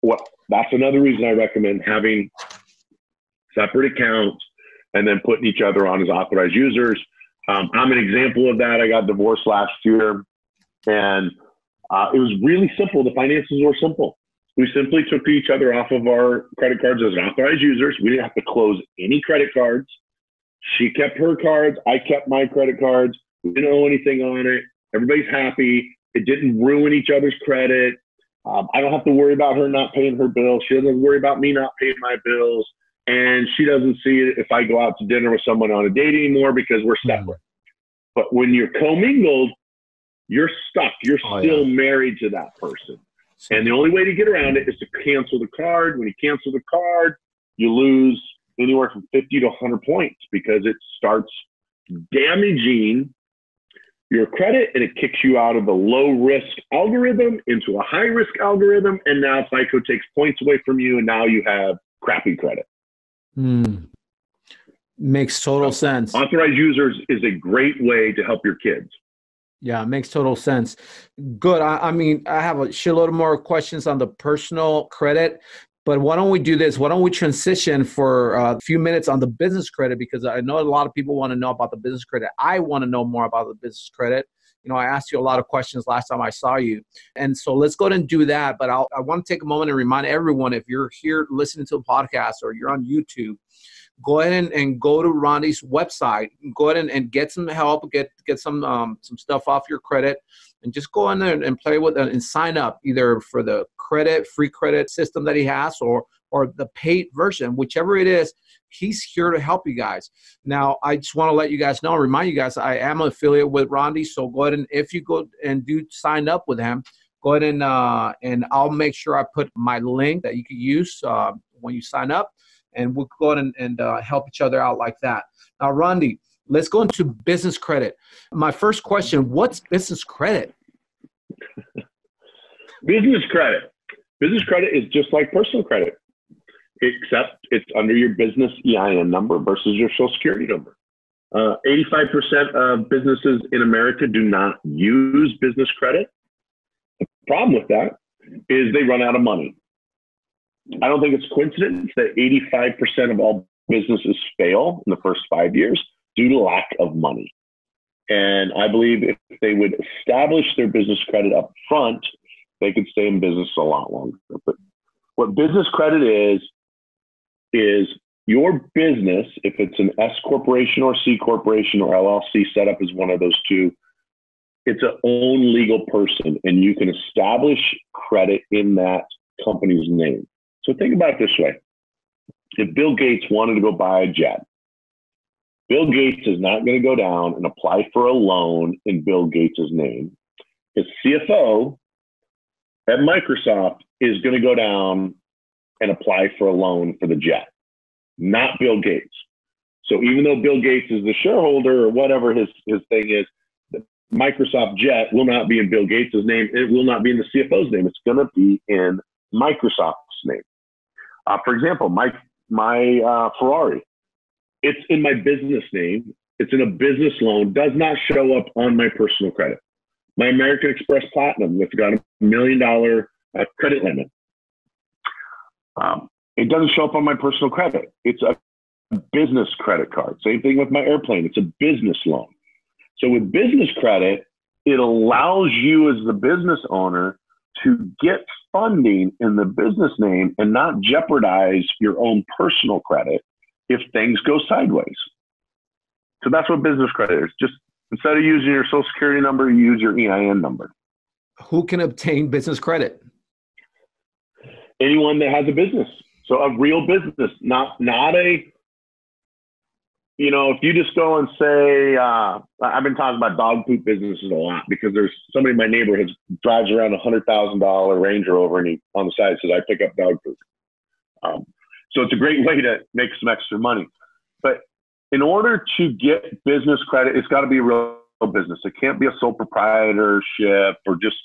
that's another reason I recommend having separate accounts and then putting each other on as authorized users. I'm an example of that. I got divorced last year, and it was really simple. The finances were simple. We simply took each other off of our credit cards as authorized users. We didn't have to close any credit cards. She kept her cards. I kept my credit cards. We didn't owe anything on it. Everybody's happy. It didn't ruin each other's credit. I don't have to worry about her not paying her bills. She doesn't worry about me not paying my bills. And she doesn't see it if I go out to dinner with someone on a date anymore because we're separate. But when you're commingled, you're stuck. You're still married to that person. And the only way to get around it is to cancel the card. When you cancel the card, you lose anywhere from 50 to 100 points because it starts damaging your credit and it kicks you out of the low risk algorithm into a high risk algorithm. And now FICO takes points away from you and now you have crappy credit. Makes total sense. Authorized users is a great way to help your kids. Yeah, it makes total sense. Good. I mean, I have a shitload more questions on the personal credit, but why don't we do this? Why don't we transition for a few minutes on the business credit? Because I know a lot of people want to know about the business credit. I want to know more about the business credit. You know, I asked you a lot of questions last time I saw you. And so let's go ahead and do that. But I want to take a moment and remind everyone, if you're here listening to a podcast or you're on YouTube, go ahead and go to Rondi's website. Go ahead and get some help, get some stuff off your credit. and just go in there and play with it and sign up either for the free credit system that he has, or the paid version, whichever it is. He's here to help you guys. Now, I just want to let you guys know, remind you guys, I am an affiliate with Rondi. So go ahead and if you go and do sign up with him, go ahead and I'll make sure I put my link that you can use when you sign up, and we'll go ahead and help each other out like that. Now, Rondi, let's go into business credit. My first question, what's business credit? Business credit. Business credit is just like personal credit, except it's under your business EIN number versus your Social Security number. 85% of businesses in America do not use business credit. The problem with that is they run out of money. I don't think it's coincidence that 85% of all businesses fail in the first 5 years due to lack of money. And I believe if they would establish their business credit up front, they could stay in business a lot longer. But what business credit is your business, if it's an S corporation or C corporation or LLC set up as one of those two, it's an own legal person, and you can establish credit in that company's name. So think about it this way. If Bill Gates wanted to go buy a jet, Bill Gates is not going to go down and apply for a loan in Bill Gates' name. His CFO at Microsoft is going to go down and apply for a loan for the jet, not Bill Gates. So even though Bill Gates is the shareholder or whatever his thing is, the Microsoft jet will not be in Bill Gates' name. It will not be in the CFO's name. It's going to be in Microsoft's name. For example, my Ferrari, it's in my business name. It's in a business loan, does not show up on my personal credit. My American Express Platinum, it's got $1 million credit limit. It doesn't show up on my personal credit. It's a business credit card. Same thing with my airplane. It's a business loan. So with business credit, it allows you as the business owner to get funding in the business name and not jeopardize your own personal credit if things go sideways. So that's what business credit is. Just instead of using your Social Security number, you use your EIN number. Who can obtain business credit? Anyone that has a business. So a real business, not a, if you just go and say, I've been talking about dog poop businesses a lot because there's somebody in my neighborhood drives around a $100,000 Range Rover and he on the side says, I pick up dog poop. So it's a great way to make some extra money. But in order to get business credit, it's got to be a real business. It can't be a sole proprietorship or just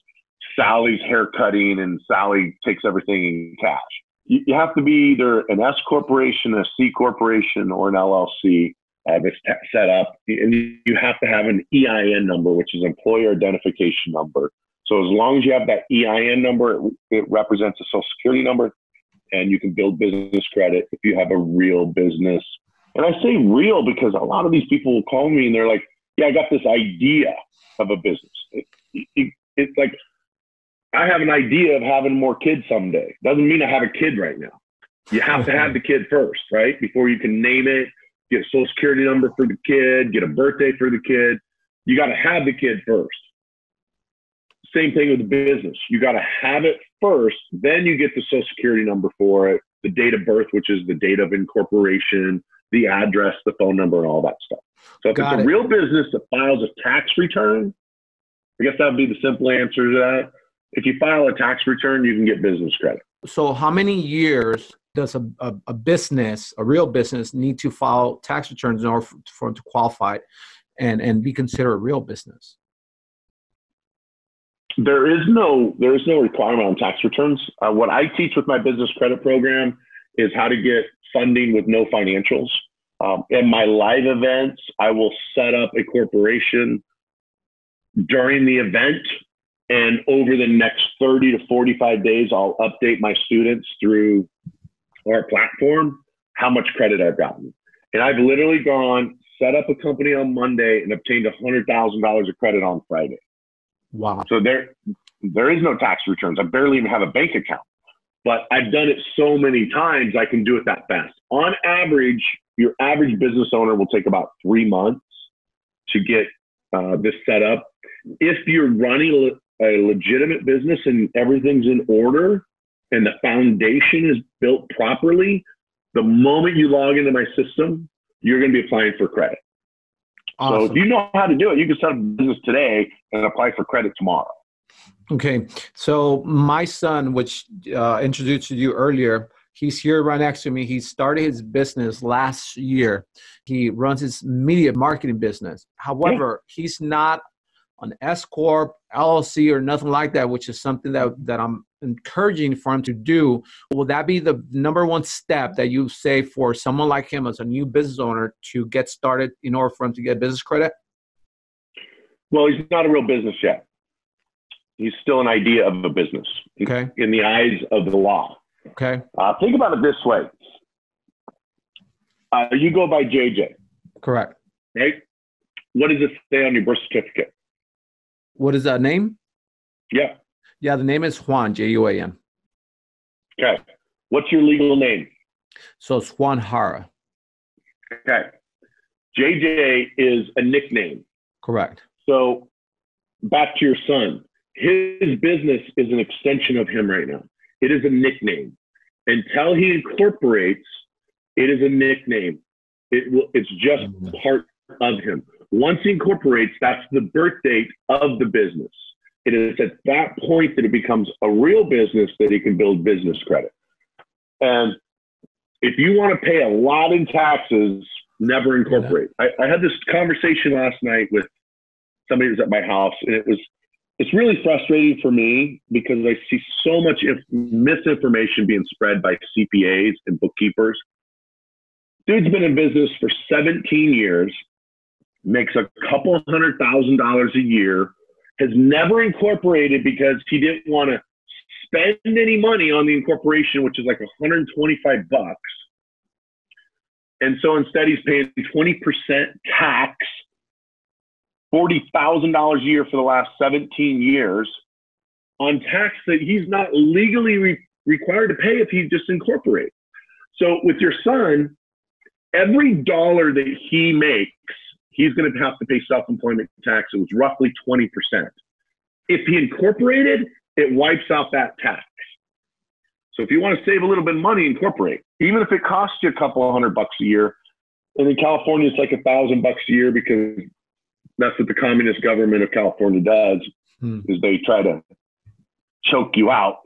Sally's hair cutting and Sally takes everything in cash. You have to be either an S corporation, a C corporation, or an LLC that's set up. And you have to have an EIN number, which is employer identification number. So as long as you have that EIN number, it represents a Social Security number, and you can build business credit if you have a real business. And I say real because a lot of these people will call me and they're like, yeah, I got this idea of a business. It's like, I have an idea of having more kids someday. Doesn't mean I have a kid right now. You have to have the kid first, right? Before you can name it, get a Social Security number for the kid, get a birthday for the kid. You got to have the kid first. Same thing with the business. You got to have it first, then you get the Social Security number for it, the date of birth, which is the date of incorporation, the address, the phone number, and all that stuff. So if it's a real business that files a tax return, I guess that would be the simple answer to that. If you file a tax return, you can get business credit. So how many years does a business, a real business, need to file tax returns in order for them to qualify and be considered a real business? There is no requirement on tax returns. What I teach with my business credit program is how to get funding with no financials. In my live events, I will set up a corporation during the event, and over the next 30 to 45 days, I'll update my students through our platform how much credit I've gotten. And I've literally gone, set up a company on Monday and obtained $100,000 of credit on Friday. Wow. So there is no tax returns. I barely even have a bank account, but I've done it so many times I can do it that fast. On average, your average business owner will take about 3 months to get this set up. if you're running a legitimate business and everything's in order and the foundation is built properly, the moment you log into my system, you're going to be applying for credit. Awesome. So if you know how to do it, you can start a business today and apply for credit tomorrow. Okay. So my son, which introduced you earlier, he's here right next to me. He started his business last year. He runs his media marketing business. However, he's not an S Corp, LLC, or nothing like that, which is something that I'm encouraging for him to do. Will that be the number one step that you say for someone like him as a new business owner to get started in order for him to get business credit? Well, he's not a real business yet. He's still an idea of a business, okay, in the eyes of the law. Okay. Think about it this way. You go by JJ. Correct. Right? What does it say on your birth certificate? What is that name? Yeah. Yeah, the name is Juan, Juan. Okay. What's your legal name? So it's Juan Jara. Okay. JJ is a nickname. Correct. So back to your son. His business is an extension of him right now. It is a nickname. Until he incorporates, it is a nickname. It's just part of him. Once he incorporates, that's the birth date of the business. It is at that point that it becomes a real business that he can build business credit. And if you want to pay a lot in taxes, never incorporate. I had this conversation last night with somebody who was at my house, and it's really frustrating for me because I see so much misinformation being spread by CPAs and bookkeepers. Dude's been in business for 17 years, makes a couple $100,000 a year, has never incorporated because he didn't want to spend any money on the incorporation, which is like $125. And so instead he's paying 20% tax, $40,000 a year for the last 17 years on tax that he's not legally required to pay if he just incorporates. So with your son, every dollar that he makes, he's going to have to pay self-employment tax. It was roughly 20%. If he incorporated, it wipes out that tax. So if you want to save a little bit of money, incorporate. Even if it costs you a couple of $100 a year, and in California it's like $1,000 a year because that's what the communist government of California does, is they try to choke you out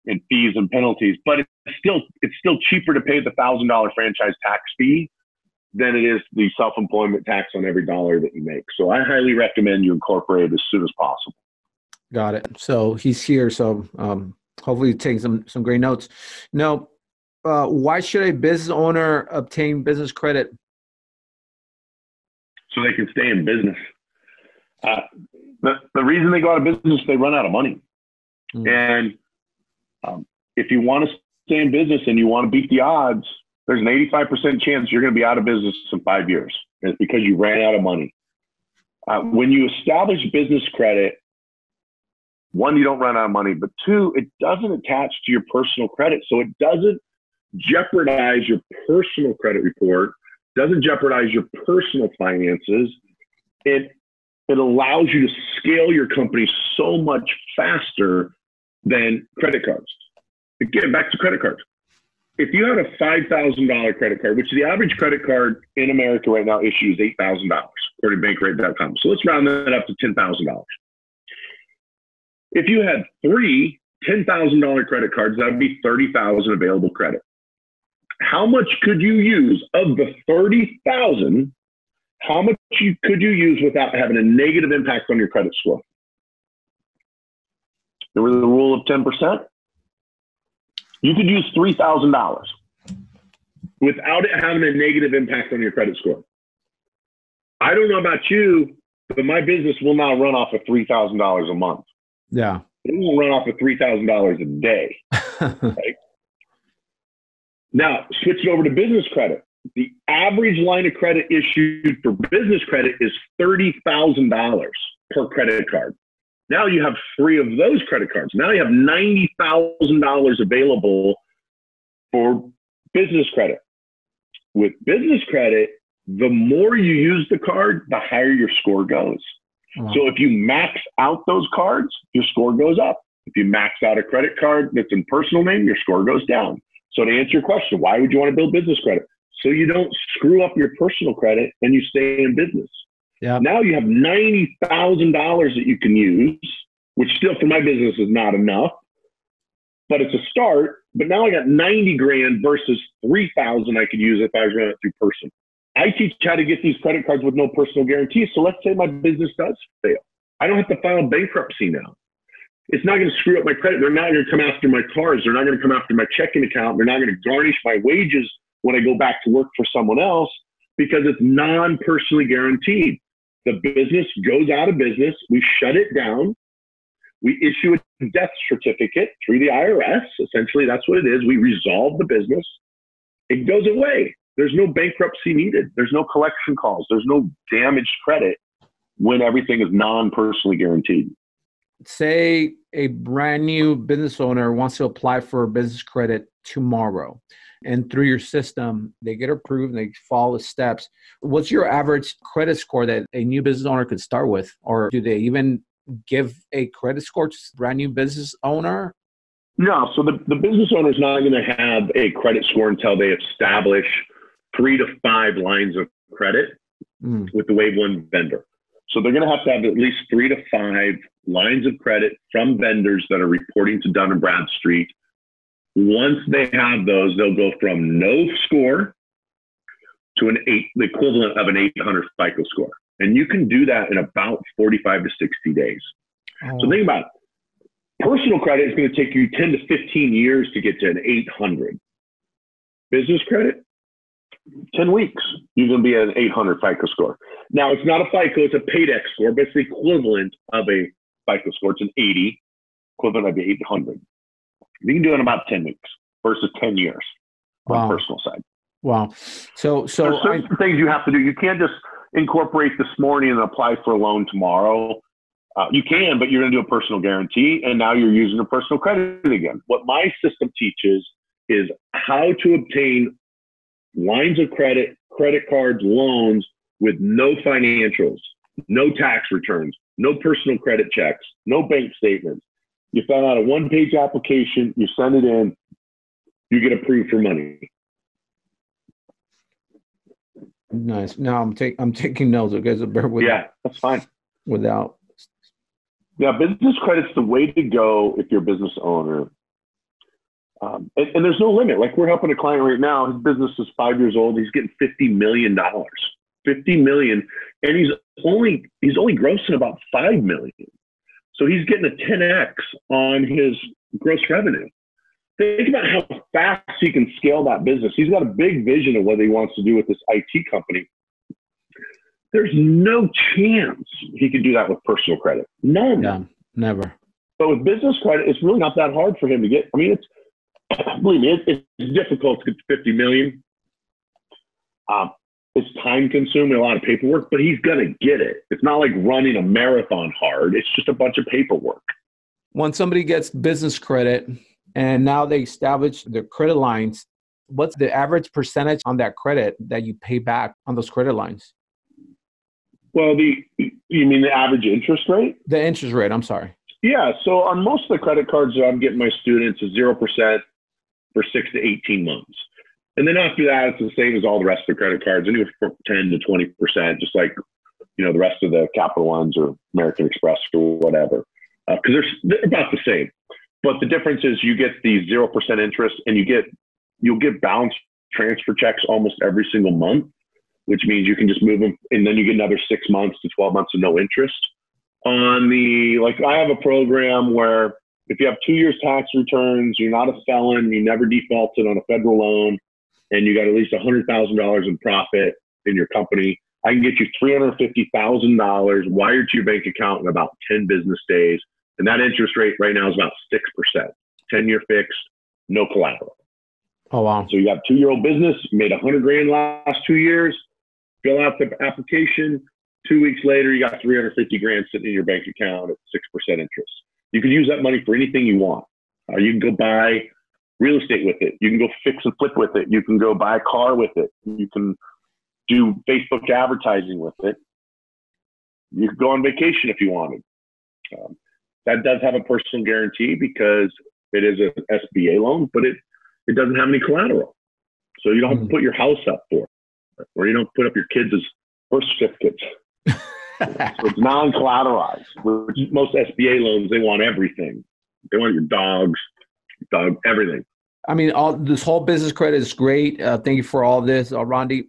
in fees and penalties. But it's still cheaper to pay the $1,000 franchise tax fee than it is the self-employment tax on every dollar that you make. So I highly recommend you incorporate as soon as possible. Got it. So he's here. So hopefully take some great notes. Now, why should a business owner obtain business credit? So they can stay in business. The reason they go out of business, they run out of money. And if you want to stay in business and you want to beat the odds, there's an 85% chance you're going to be out of business in 5 years. And it's because you ran out of money. When you establish business credit, one, you don't run out of money, but two, it doesn't attach to your personal credit. So it doesn't jeopardize your personal credit report, doesn't jeopardize your personal finances. It allows you to scale your company so much faster than credit cards. Again, back to credit cards. If you had a $5,000 credit card, which the average credit card in America right now issues $8,000, according to bankrate.com. So let's round that up to $10,000. If you had three $10,000 credit cards, that would be $30,000 available credit. How much could you use of the $30,000? How much could you use without having a negative impact on your credit score? Remember the rule of 10%? You could use $3,000 without it having a negative impact on your credit score. I don't know about you, but my business will now run off of $3,000 a month. Yeah. It will run off of $3,000 a day. Right? Now, switch it over to business credit. The average line of credit issued for business credit is $30,000 per credit card. Now you have 3 of those credit cards. Now you have $90,000 available for business credit. With business credit, the more you use the card, the higher your score goes. Wow. So if you max out those cards, your score goes up. If you max out a credit card that's in personal name, your score goes down. So to answer your question, why would you want to build business credit? So you don't screw up your personal credit and you stay in business. Yeah. Now you have $90,000 that you can use, which still for my business is not enough, but it's a start. But now I got 90 grand versus 3,000 I could use if I was running it through person. I teach how to get these credit cards with no personal guarantees. So let's say my business does fail. I don't have to file bankruptcy now. It's not going to screw up my credit. They're not going to come after my cars. They're not going to come after my checking account. They're not going to garnish my wages when I go back to work for someone else because it's non-personally guaranteed. The business goes out of business. We shut it down. We issue a death certificate through the IRS. Essentially, that's what it is. We resolve the business. It goes away. There's no bankruptcy needed. There's no collection calls. There's no damaged credit when everything is non-personally guaranteed. Say a brand new business owner wants to apply for business credit tomorrow, and through your system, they get approved and they follow the steps. What's your average credit score that a new business owner could start with? Or do they even give a credit score to a brand new business owner? No. So the business owner is not going to have a credit score until they establish 3 to 5 lines of credit with the Wave 1 vendor. So they're going to have at least 3 to 5 lines of credit from vendors that are reporting to Dun & Bradstreet. Once they have those, they'll go from no score to the equivalent of an 800 FICO score. And you can do that in about 45 to 60 days. Oh. So think about it. Personal credit is going to take you 10 to 15 years to get to an 800. Business credit, 10 weeks, you're going to be at an 800 FICO score. Now, it's not a FICO, it's a PAYDEX score, but it's the equivalent of a FICO score. It's an 80, equivalent of the 800. You can do it in about 10 weeks versus 10 years on the personal side. Wow. So there's certain things you have to do. You can't just incorporate this morning and apply for a loan tomorrow. You can, but you're going to do a personal guarantee, and now you're using a personal credit again. What my system teaches is how to obtain lines of credit, credit cards, loans with no financials, no tax returns, no personal credit checks, no bank statements. You fill out a one-page application, you send it in, you get approved for money. Nice. Now I'm taking notes. You guys will bear with me. Yeah, that's fine. Yeah, business credit's the way to go if you're a business owner. And there's no limit. Like, we're helping a client right now. His business is 5 years old. He's getting $50 million. $50 million, and he's only grossing about $5 million. So he's getting a 10x on his gross revenue. Think about how fast he can scale that business. He's got a big vision of what he wants to do with this IT company. There's no chance he could do that with personal credit. None. Yeah, never. But with business credit, it's really not that hard for him to get. I mean, believe me, it's difficult to get to 50 million. It's time consuming, a lot of paperwork, but he's going to get it. It's not like running a marathon hard. It's just a bunch of paperwork. When somebody gets business credit and now they establish their credit lines, what's the average percentage on that credit that you pay back on those credit lines? Well, you mean the average interest rate? The interest rate, I'm sorry. Yeah, so on most of the credit cards that I'm getting my students is 0% for 6 to 18 months. And then after that, it's the same as all the rest of the credit cards, anywhere from 10 to 20%, just like, the rest of the Capital Ones or American Express or whatever, because they're about the same. But the difference is you get the 0% interest, and you'll get balance transfer checks almost every single month, which means you can just move them, and then you get another 6 months to 12 months of no interest. I have a program where if you have 2 years tax returns, you're not a felon, you never defaulted on a federal loan, and you got at least $100,000 in profit in your company, I can get you $350,000 wired to your bank account in about 10 business days. And that interest rate right now is about 6%, 10-year fixed, no collateral. Oh, wow. So you have a 2-year-old business, you made $100,000 last 2 years, fill out the application. 2 weeks later, you got $350,000 sitting in your bank account at 6% interest. You can use that money for anything you want. You can go buy real estate with it. You can go fix and flip with it. You can go buy a car with it. You can do Facebook advertising with it. You could go on vacation if you wanted. That does have a personal guarantee because it is an SBA loan, but it doesn't have any collateral. So you don't have to put your house up for it, or you don't put up your kids' birth certificates. So it's non-collateralized. Which most SBA loans, they want everything. They want your dog, everything. I mean, this whole business credit is great. Thank you for all this, Rondi.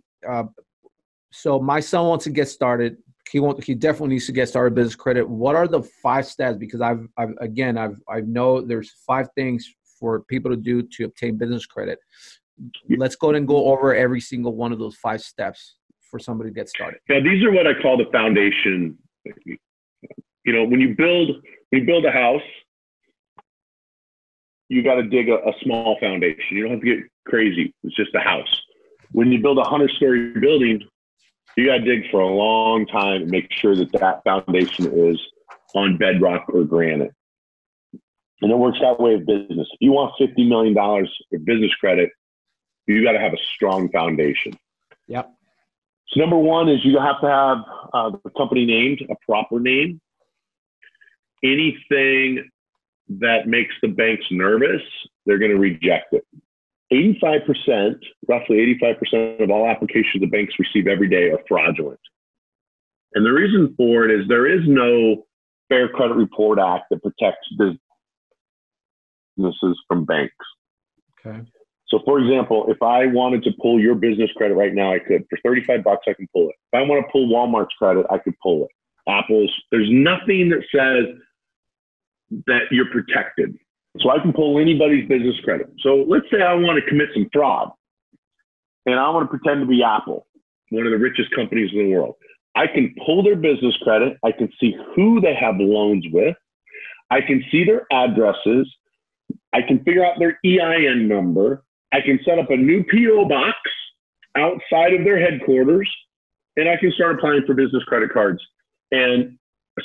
So my son wants to get started. He definitely needs to get started business credit. What are the 5 steps? Because I know there's 5 things for people to do to obtain business credit. Let's go ahead and go over every single one of those 5 steps for somebody to get started. Yeah, these are what I call the foundation. You know, when you build a house, you got to dig a small foundation. You don't have to get crazy. It's just a house. When you build a 100-story building, you got to dig for a long time and make sure that foundation is on bedrock or granite. And it works that way of business. If you want $50 million of business credit, you got to have a strong foundation. Yep. So number 1 is you have to have the company named, a proper name. Anything that makes the banks nervous, they're going to reject it. 85%, roughly 85% of all applications the banks receive every day are fraudulent. And the reason for it is there is no Fair Credit Report Act that protects businesses from banks. Okay. So for example, if I wanted to pull your business credit right now, I could. For $35, I can pull it. If I want to pull Walmart's credit, I could pull it. Apple's, there's nothing that says that you're protected. So I can pull anybody's business credit. So let's say I want to commit some fraud and I want to pretend to be Apple, one of the richest companies in the world. I can pull their business credit. I can see who they have loans with. I can see their addresses. I can figure out their EIN number. I can set up a new PO box outside of their headquarters, and I can start applying for business credit cards. And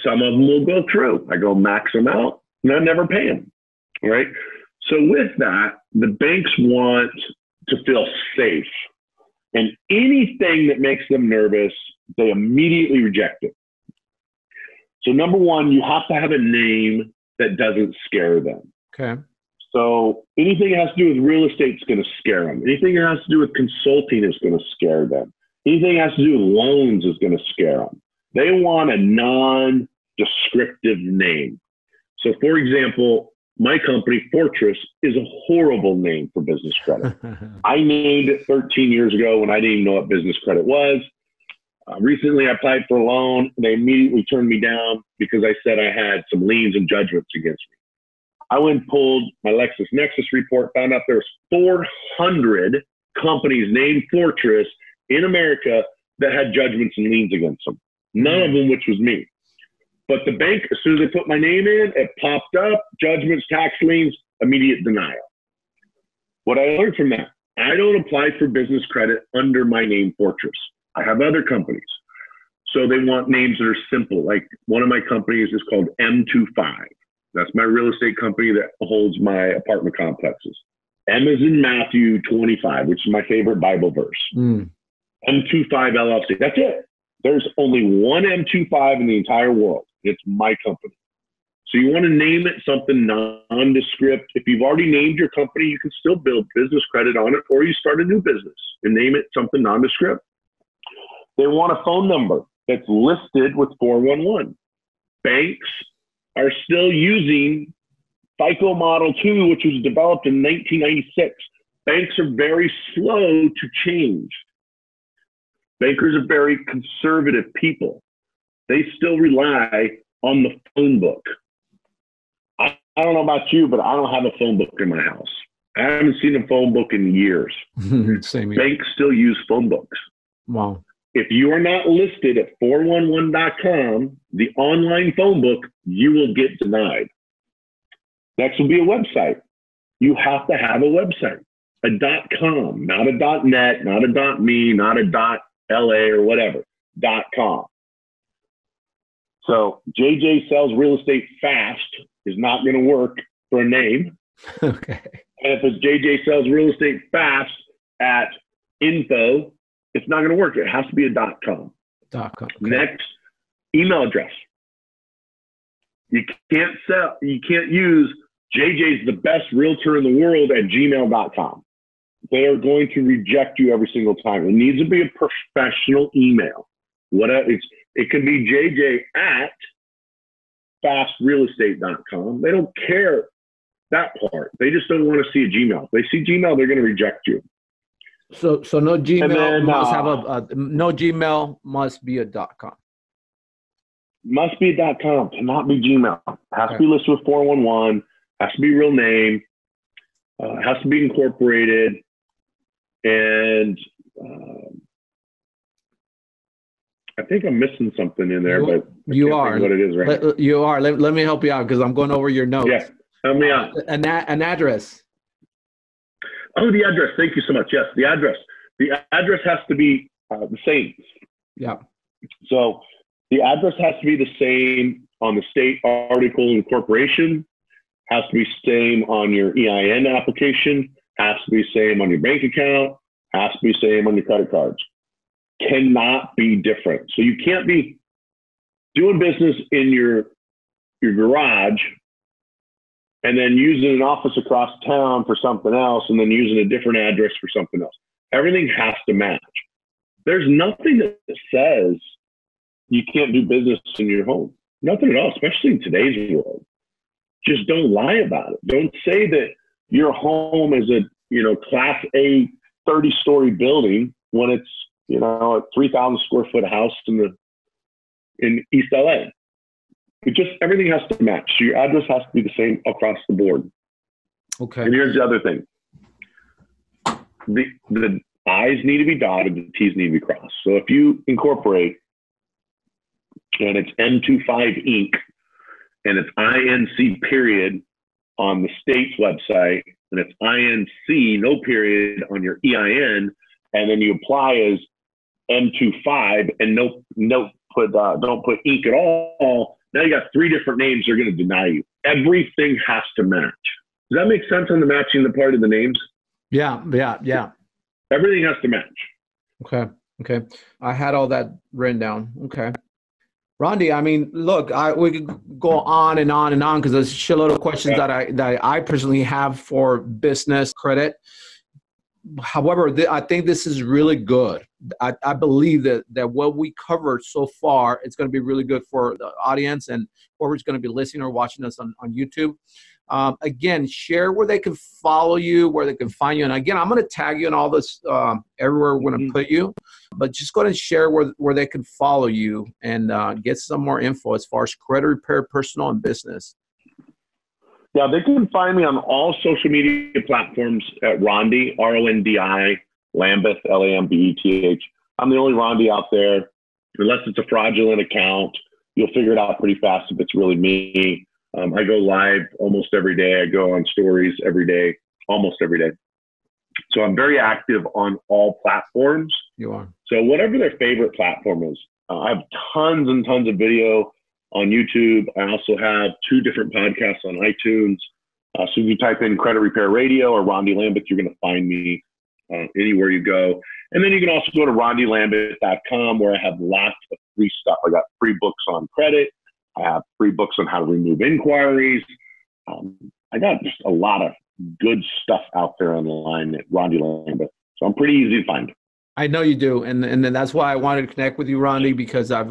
some of them will go through. I go max them out, and I never pay them, right? So with that, the banks want to feel safe. And anything that makes them nervous, they immediately reject it. So number 1, you have to have a name that doesn't scare them. Okay. So anything that has to do with real estate is going to scare them. Anything that has to do with consulting is going to scare them. Anything that has to do with loans is going to scare them. They want a non-descriptive name. So for example, my company, Fortress, is a horrible name for business credit. I named it 13 years ago when I didn't even know what business credit was. Recently, I applied for a loan, and they immediately turned me down because I said I had some liens and judgments against me. I went and pulled my LexisNexis report, found out there's 400 companies named Fortress in America that had judgments and liens against them. None of them, which was me. But the bank, as soon as they put my name in, it popped up, judgments, tax liens, immediate denial. What I learned from that, I don't apply for business credit under my name, Fortress. I have other companies. So they want names that are simple. Like one of my companies is called M25. That's my real estate company that holds my apartment complexes. M is in Matthew 25, which is my favorite Bible verse. M25 LLC. That's it. There's only one M25 in the entire world. It's my company. So you want to name it something nondescript. If you've already named your company, you can still build business credit on it, or you start a new business and name it something nondescript. They want a phone number that's listed with 411. Banks are still using FICO Model 2, which was developed in 1996. Banks are very slow to change. Bankers are very conservative people. They still rely on the phone book. I don't know about you, but I don't have a phone book in my house. I haven't seen a phone book in years. Same here. Banks still use phone books. Wow. If you are not listed at 411.com, the online phone book, you will get denied. Next will be a website. You have to have a website, a .com, not a .net, not a .me, not a .la or whatever, .com. So JJ sells real estate fast is not going to work for a name. Okay. And if it's JJ sells real estate fast at info, it's not going to work. It has to be a .com. Okay. Next email address. You can't use JJ's the best realtor in the world at gmail.com. They are going to reject you every single time. It needs to be a professional email. It can be JJ at fastrealestate.com. They don't care that part. They just don't want to see a Gmail. If they see Gmail, they're going to reject you. So no Gmail must have no Gmail must be a .com. Must be a .com, cannot be Gmail. Has to be listed with 411. Has to be real name. Has to be incorporated. And I think I'm missing something in there, but you are what it is right now. You are. Let me help you out because I'm going over your notes. Yeah, help me out. An address. Oh, the address. Thank you so much. Yes, the address. The address has to be the same. Yeah. So the address has to be the same on the state article of incorporation. Has to be same on your EIN application. Has to be same on your bank account. Has to be same on your credit cards. Cannot be different. So you can't be doing business in your garage and then using an office across town for something else and then using a different address for something else. Everything has to match. There's nothing that says you can't do business in your home. Nothing at all, especially in today's world. Just don't lie about it. Don't say that your home is a, class A 30-story building when it's, a 3,000 square foot house in East LA. Everything has to match. So your address has to be the same across the board. Okay. And here's the other thing. The I's need to be dotted, the T's need to be crossed. So if you incorporate and it's M25 Inc. and it's INC period on the state's website and it's INC no period on your EIN, and then you apply as M25 and don't put Inc. at all, now you got 3 different names they're going to deny you. Everything has to match. Does that make sense on the matching the part of the names? Yeah. Everything has to match. Okay. I had all that written down. Okay. Rondi, I mean, look, we could go on and on and on because there's a shitload of questions that I personally have for business credit. However, I think this is really good. I believe that what we covered so far, it's going to be really good for the audience and whoever's going to be listening or watching us on YouTube. Again, share where they can follow you, where they can find you. And again, I'm going to tag you in all this everywhere we're going to put you. But just go ahead and share where they can follow you and get some more info as far as credit repair, personal, and business. Yeah, they can find me on all social media platforms at Rondi, R-O-N-D-I, Lambeth, L-A-M-B-E-T-H. I'm the only Rondi out there. Unless it's a fraudulent account, you'll figure it out pretty fast if it's really me. I go live almost every day. I go on stories every day, almost every day. So I'm very active on all platforms. You are. So whatever their favorite platform is. I have tons and tons of video on YouTube. I also have 2 different podcasts on iTunes. So if you type in Credit Repair Radio or Rondi Lambeth, you're going to find me anywhere you go. And then you can also go to rondilambeth.com where I have lots of free stuff. I got free books on credit. I have free books on how to remove inquiries. I got just a lot of good stuff out there online at Rondi Lambeth. So I'm pretty easy to find. I know you do, and that's why I wanted to connect with you, Rondi, because I've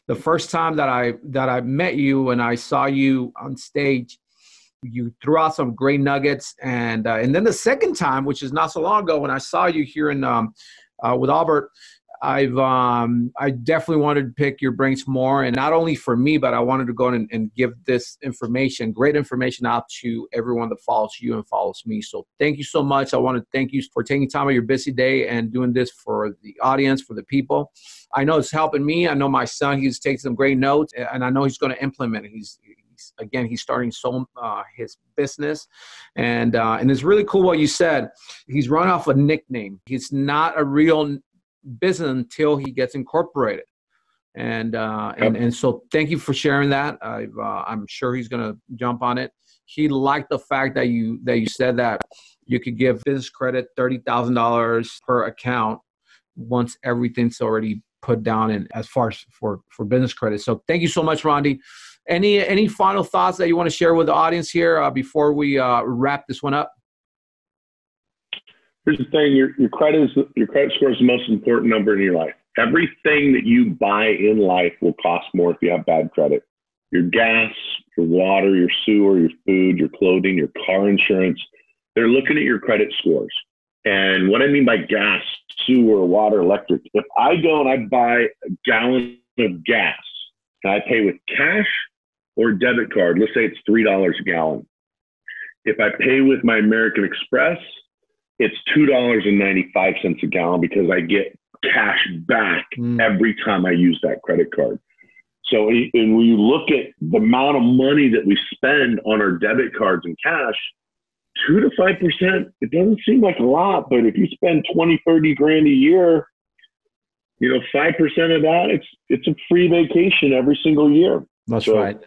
the first time that I met you and I saw you on stage, you threw out some great nuggets, and then the second time, which is not so long ago, when I saw you here in with Albert, I definitely wanted to pick your brains more, and not only for me, but I wanted to go and give this information, great information, out to everyone that follows you and follows me. So thank you so much. I want to thank you for taking time out of your busy day and doing this for the audience, for the people. I know it's helping me. I know my son, he's taking some great notes, and I know he's going to implement it. He's starting his business, and it's really cool what you said. He's run off a nickname. He's not a real business until he gets incorporated, and so thank you for sharing that. I'm sure he's gonna jump on it. He liked the fact that you said that you could give business credit $30,000 per account once everything's already put down in as far as for business credit. So thank you so much, Rondi. Any final thoughts that you want to share with the audience here before we wrap this one up? Here's the thing: your credit score is the most important number in your life. Everything that you buy in life will cost more if you have bad credit. Your gas, your water, your sewer, your food, your clothing, your car insurance. They're looking at your credit scores. And what I mean by gas, sewer, water, electric, if I go and I buy a gallon of gas and I pay with cash or debit card, let's say it's $3 a gallon. If I pay with my American Express, it's $2.95 a gallon because I get cash back every time I use that credit card. So and when you look at the amount of money that we spend on our debit cards and cash, 2 to 5%, it doesn't seem like a lot, but if you spend 20, 30 grand a year, 5% of that, it's a free vacation every single year. That's right.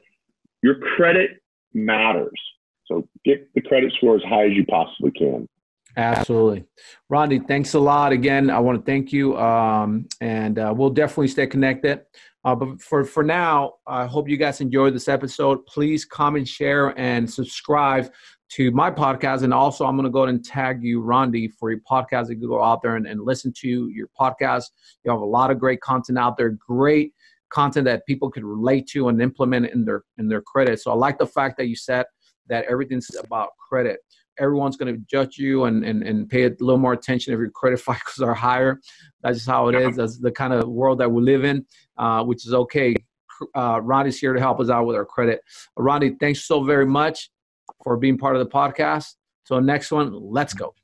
Your credit matters. So get the credit score as high as you possibly can. Absolutely. Rondi, thanks a lot. Again, I want to thank you. And we'll definitely stay connected. But for now, I hope you guys enjoyed this episode. Please comment, share, and subscribe to my podcast. And also, I'm going to go ahead and tag you, Rondi, for your podcast. You can go out there and listen to your podcast. You have a lot of great content out there, great content that people could relate to and implement in their credit. So I like the fact that you said that everything's about credit. Everyone's going to judge you and pay a little more attention if your credit FICOs are higher. That's just how it is. That's the kind of world that we live in, which is okay. Rondi's here to help us out with our credit. Rondi, thanks so very much for being part of the podcast. So next one, let's go.